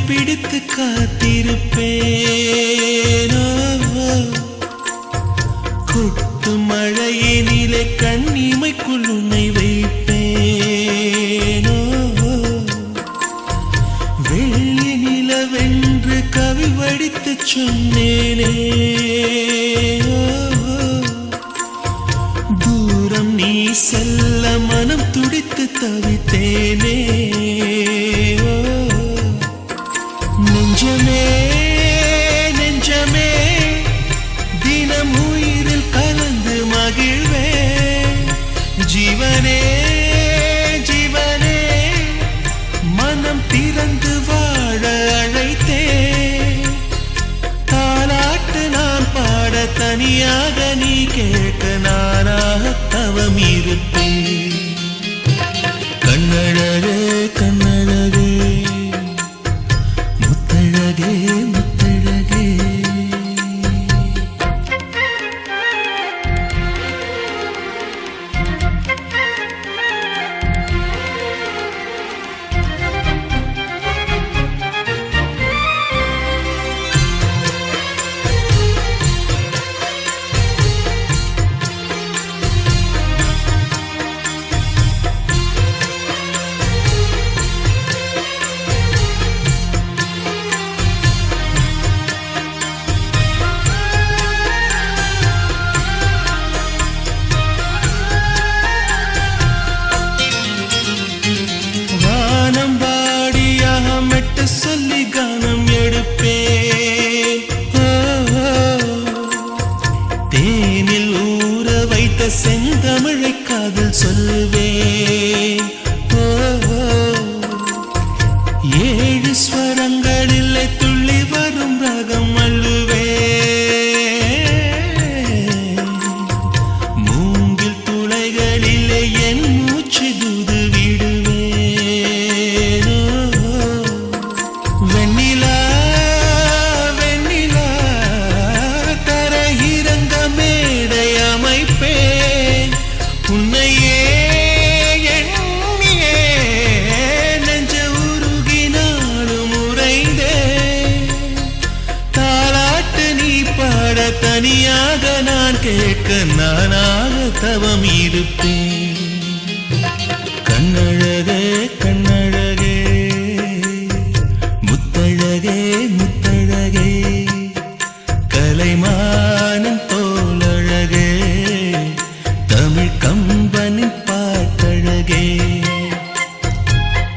S3: பிடித்து காத்திருப்பேனோ கொட்டு மழையினிலே கண்ணிமைக்குள் உன்னை வைப்பேனோ வெள்ளி நிலவென்று கவி வடித்து சொன்னேனே தூரம் நீ செல்ல மனம் துடித்து தவித்தேனே நெஞ்சமே நெஞ்சமே தினம் உயிரில் கலந்து மகிழ்வே ஜீவனே ஜீவனே மனம் திறந்து வாழ அழைத்தே தாலாட்டு நான் பாட தனியாக நீ கேட்க நானாக தவம் இருப்பேன் கண்ணழகே கண்ணழகே முத்தழகே முத்தழகே சொல்லி கானம் எடுப்பேன் தேனில் ஊற வைத்த செந்தமிழை காதல் சொல்வேன் ஏழு ஸ்வரங்களில் துள்ளி வரும் ரகம் அள்ளுவேன் மூங்கில் துளைகளிலே என் மூச்சு தூது விடுவேன் வெண்ணிலா வெண்ணிலா தரையிறங்க மேடை அமைப்பேன் உன்னையே எண்ணியே நெஞ்ச உருகினாலும் உறைந்தேன் தாலாட்டு நீ பாட தனியாக நான் கேட்க நானாக தவம் இருப்பேன் கண்ணழகே கண்ணழகே முத்தழகே முத்தழகே கலைமானின் தோலழகே தமிழ் கம்பனின் பாட்டழகே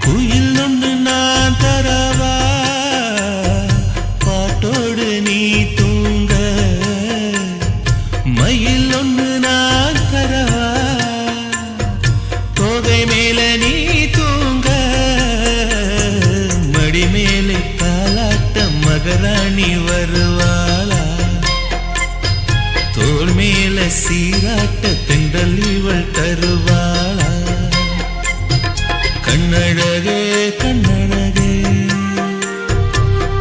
S3: குயில் ஒன்று நான் தரவா பாட்டோடு நீ தூங்க மயில் ஒன்று நான் தரவா தோகை மேல நீ தூங்க மடி மேலே தாலாட்ட மகராணி வருவாளா தோள் மேல
S1: சேல சீராட்ட தென்றல் இவள் தருவாளா கண்ணழகே கண்ணழகே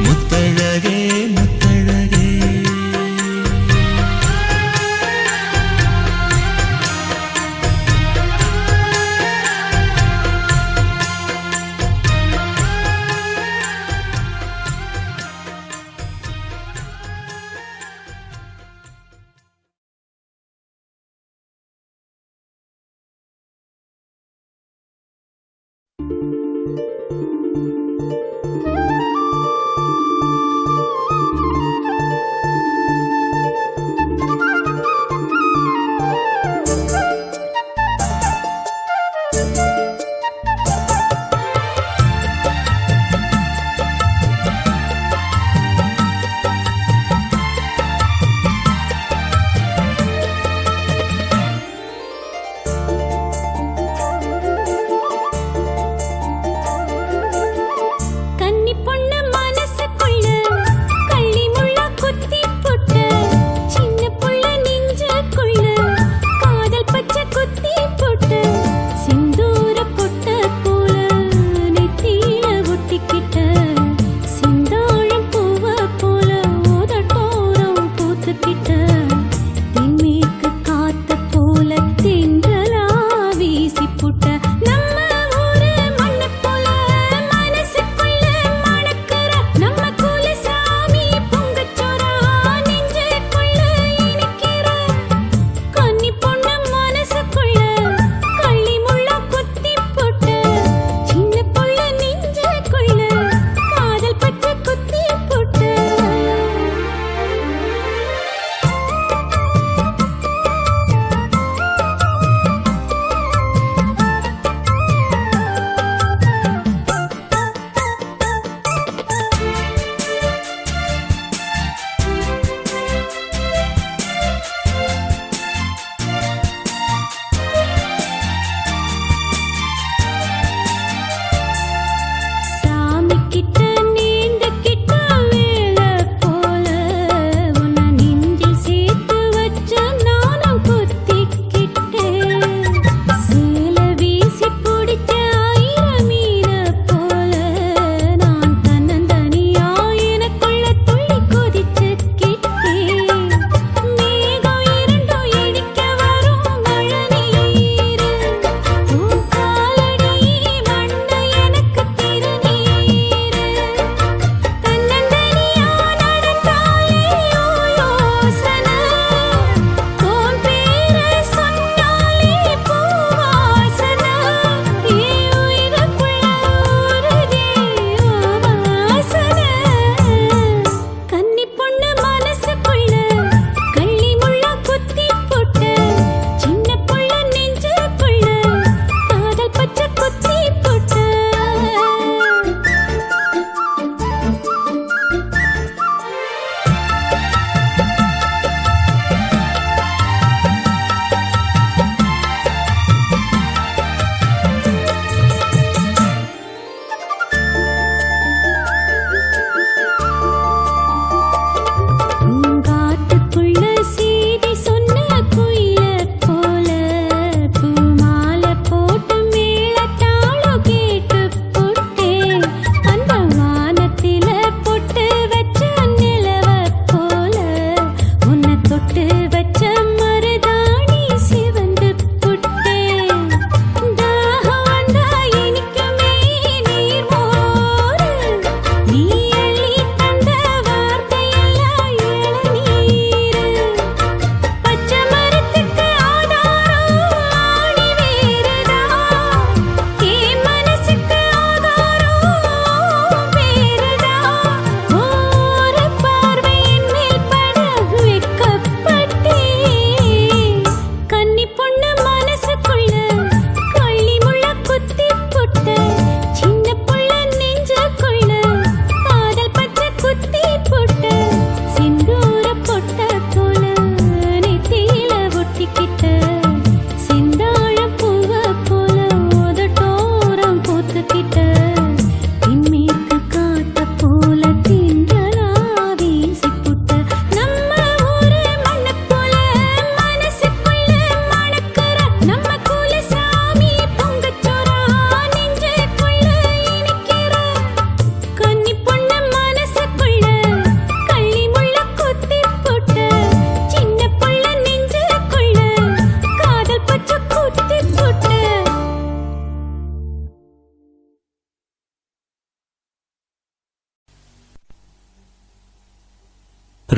S1: முத்தழகே முத்தழகே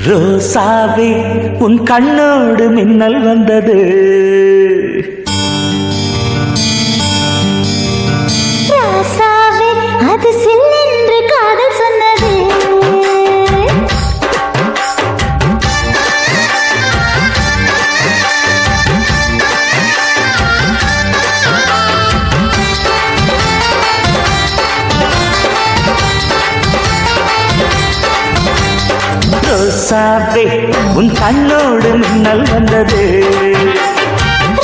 S3: ரோசாவே உன் கண்ணோடு மின்னல் வந்தது.
S2: ராசாவே அது சில்லென்று காதல் சொன்னது.
S3: ரோசாவே உன் கண்ணோடு மின்னல் வந்தது.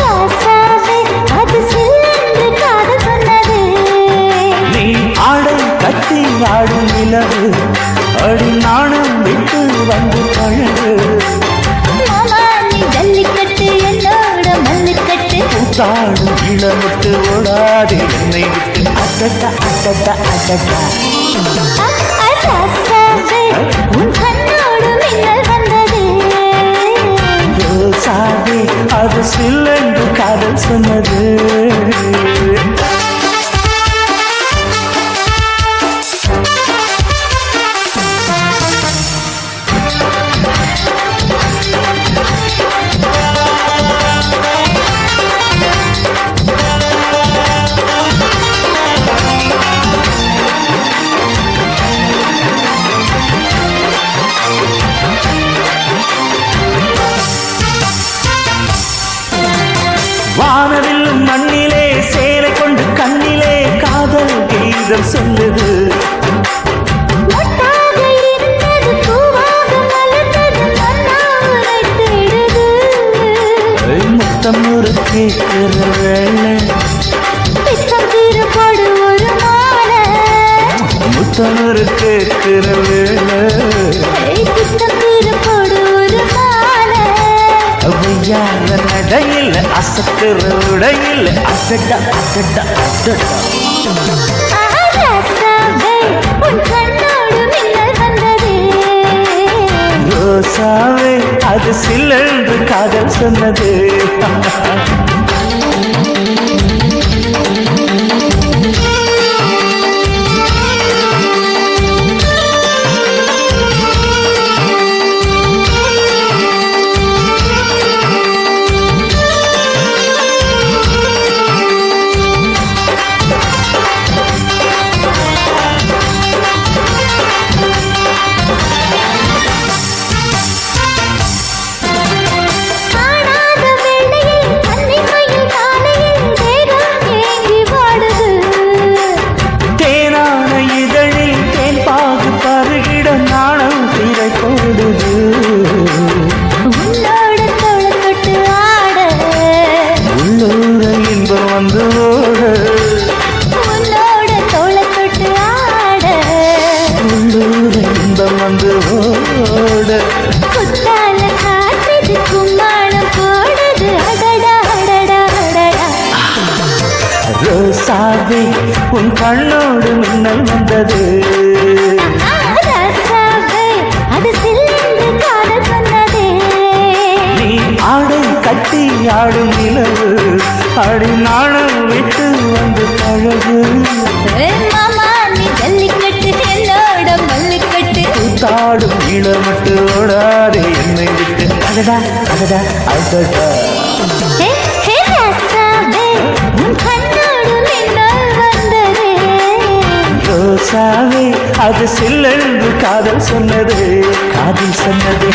S2: ராசாவே அது சில்லென்று காதல் சொன்னது.
S3: நீ ஆடை கட்டி ஆடும் நிலவு அடி நாணம் விட்டு வந்து பழகு.
S2: மாமா நீ ஜல்லிக்கட்டு என்னோட மல்லுக்கட்டு.
S3: கூத்தாடும் இளமுட்டு ஓடாது என்னை விட்டு. அடடா அடடா அடடா.
S2: ராசாவே உன் கண்ணோடு மின்னல் வந்தது.
S3: ரோசாவே அது சில்லென்று காதல் சொன்னது. வானவில்லும் மண்ணிலே சேலை கொண்டு கண்ணிலே காதல் கீதம் சொல்லுது.
S2: மொட்டாக இருந்தது பூவாக மலர்ந்தது மன்னாரை தேடுது.
S3: முத்தம் ஒரு கேட்கிற வேளை
S2: பித்தம் தீரப்படு ஒரு மாலை.
S3: முத்தம் ஒரு கேட்கிற வேளை
S2: பித்தம் தீரப்படு ஒரு மாலை.
S3: அவையான நடையில் அசக்கிற உடையில் அசட்டா அசட்டா அசட்டா.
S2: ராசாவே உன் கண்ணோடு மின்னல் வந்தது.
S3: ரோசாவே அது சில்லென்று காதல் சொன்னது.
S2: காணாத வேளையில் கன்னிமையில் காலையில் தேகம் ஏங்கி வாடுது.
S3: தேனான இதழில் தேன் பாகு பருகிட நாணம் திரை போடுது.
S2: உன்னோட தோளை தொட்டு ஆட.
S3: உள்ளூர இன்பம் வந்து ஓட.
S2: உன்னோட தோளை தொட்டு ஆட.
S3: உள்ளூர இன்பம் வந்து ஓட.
S2: குத்தால காற்றுது கும்மாளம் போடுது. அடடா அடடா அடடா.
S3: ரோசாவே உன் கண்ணோடு மின்னல் வந்தது.
S2: ராசாவே அது சில்லென்று காதல் சொன்னது.
S3: நீ ஆடை கட்டி ஆடும் நிலவு அடி நாணம் விட்டு வந்து பழகு.
S2: மாமா நீ ஜல்லிக்கட்டு என்னோட மல்லுக்கட்டு.
S3: கூத்தாடும் இளமட்டு ஓடாதே என்னை விட்டு. அடடா அடடா அடடா.
S2: ஹே ஹே ராசாவே உன் கண்ணோடு மின்னல் வந்தது.
S3: ரோசாவே அது சில்லென்று காதல் சொன்னது காதல் சொன்னது.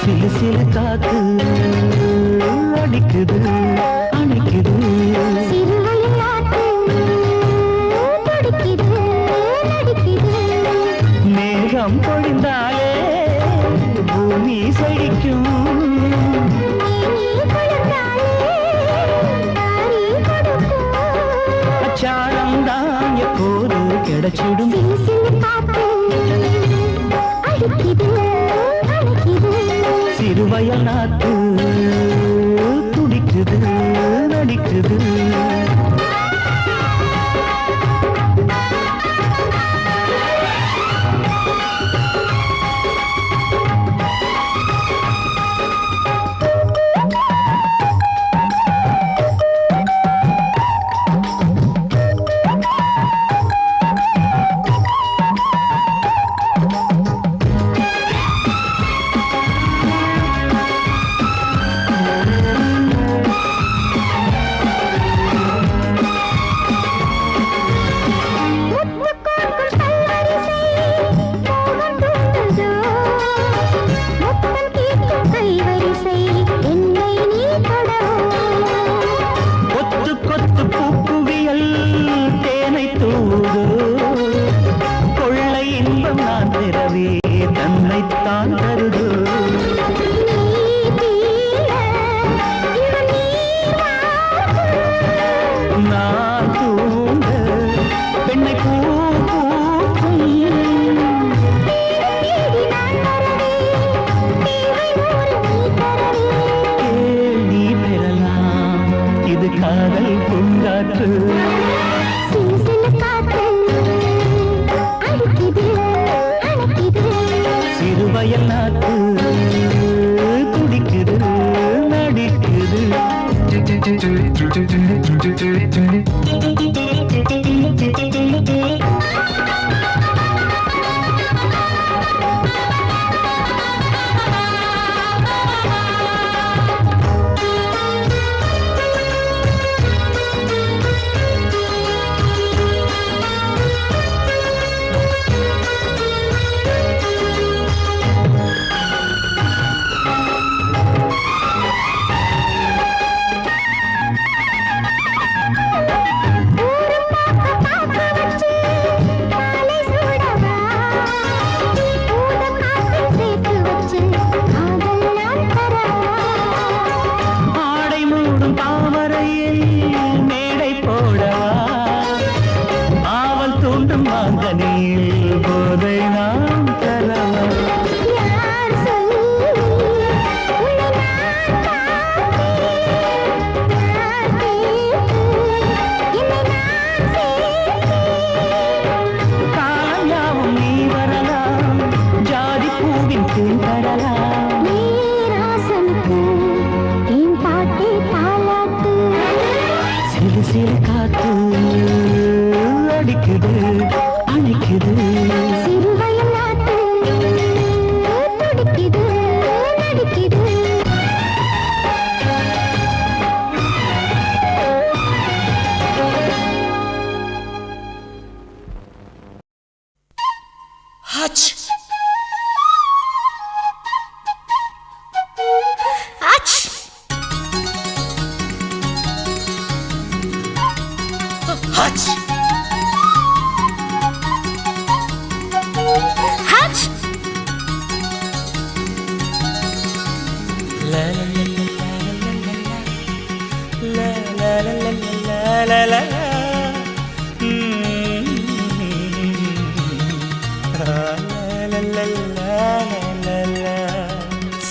S3: சிலு சிலு காத்து அடிக்குது அணைக்குது.
S2: சிறுவயல் ஆத்து துடிக்குது நடிக்குது.
S3: மேகம் பொழிந்தாலே பூமி செழிக்கும்.
S2: நீ குளிர்ந்தாலே தாரி கொடுக்கும்.
S3: அச்சாரம் தான் எப்போது கிடைச்சிடும்.
S2: சிலு சிலு காத்து அடிக்குது அணைக்குது.
S3: சிறுவயல் நாத்து துடிக்குது நடிக்குது நடிக்குது. சிறுவயல் நாட்டு துடிக்குது நடிக்குது.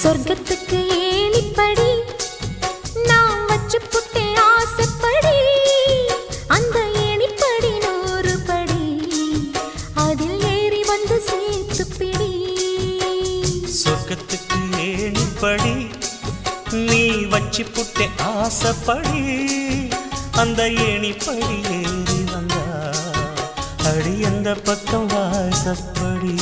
S2: சொர்க்கத்துக்கு ஏணிப்படி நான் வச்சு புட்டே ஆசைப்படி, அந்த ஏணிப்படி 100 படி, அதில் ஏறி வந்து சேர்த்து பிடி.
S3: சொர்க்கத்துக்கு ஏணிப்படி நீ வச்சு புட்டே ஆசைப்படி, அந்த ஏணிப்படி ஏறி வந்தா அடி அந்த பக்கம் வாசப்படி.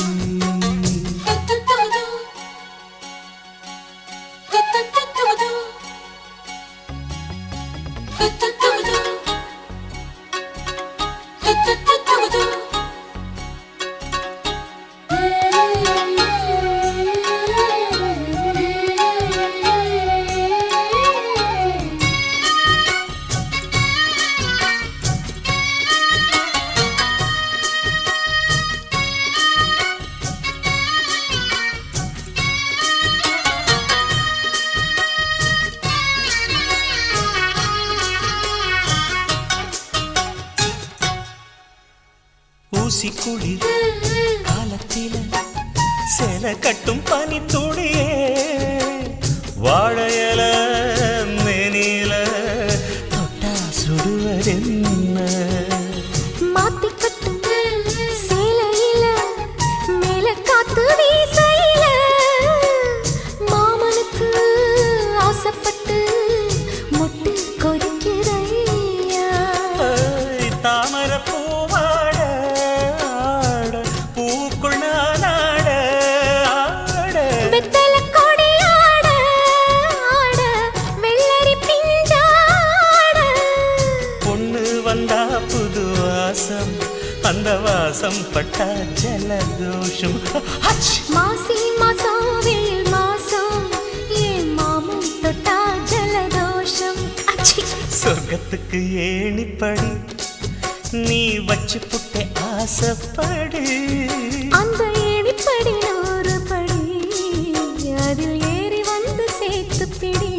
S3: ஊசி குளிர் காலத்தில சேல கட்டும் பனி துளியே, வாழையல மேனில வாசம் அந்த வாசம் பட்டா ஜலதோஷம்
S2: மாசி மாசம் வெயில் மாசம் ஏன் மாமன் தொட்டா ஜலதோஷம் அச்சி.
S3: சொர்க்கத்துக்கு ஏணிப்படி நீ வச்சு புட்டே ஆசைப்படு
S2: அந்த ஏணிப்படி 100 படி அதில் ஏறி வந்து சேர்த்து பிடி.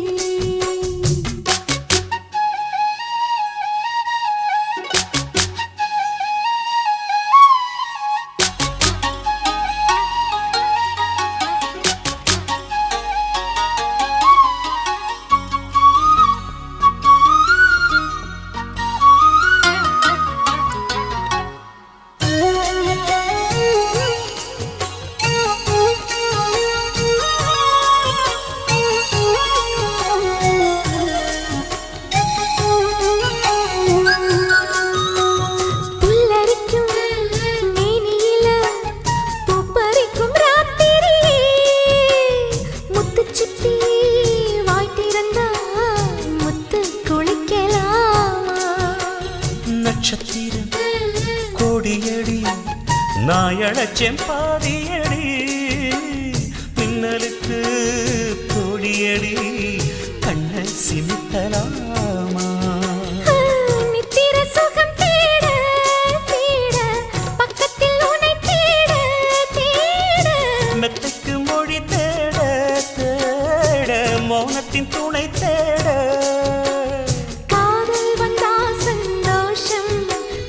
S3: நட்சத்திரம் கோடியடி நாயழச்சேன் பாதியடி மின்னலுக்கு கோடியடி கண்ண சிமிட்டலாமா
S2: நித்திர சுகம் தேட தேட பக்கத்தில் உன்னை தேட தேட
S3: மெத்தைக்கு மொழி தேட தேட மௌனத்தின் துணை தேட
S2: காதல் வந்தா சந்தோஷம்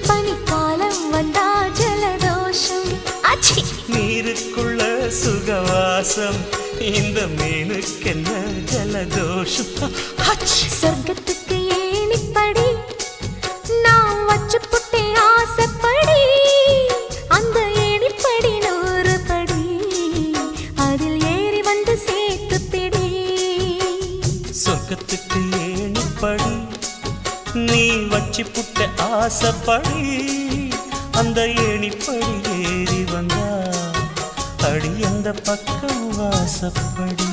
S2: பனிக்காலம் வந்தா ஜலதோஷம் அச்சி.
S3: நீருக்குள்ள சுகவாசம் இந்த மீனுக்கென்ன ஜலதோஷம்
S2: சொர்க்கத்துக்கு ஏணிப்படி நான் வச்சு புட்டே ஆசைப்படி அந்த ஏணிப்படி 100 படி அதில் ஏறி வந்து சேர்த்து பிடி.
S3: சொர்க்கத்துக்கு ஏணிப்படி நீ வச்சு புட்ட ஆசைப்படி அந்த ஏணிப்படி ஏறி வந்தா அடி அந்த பக்கம் வாசப்படி.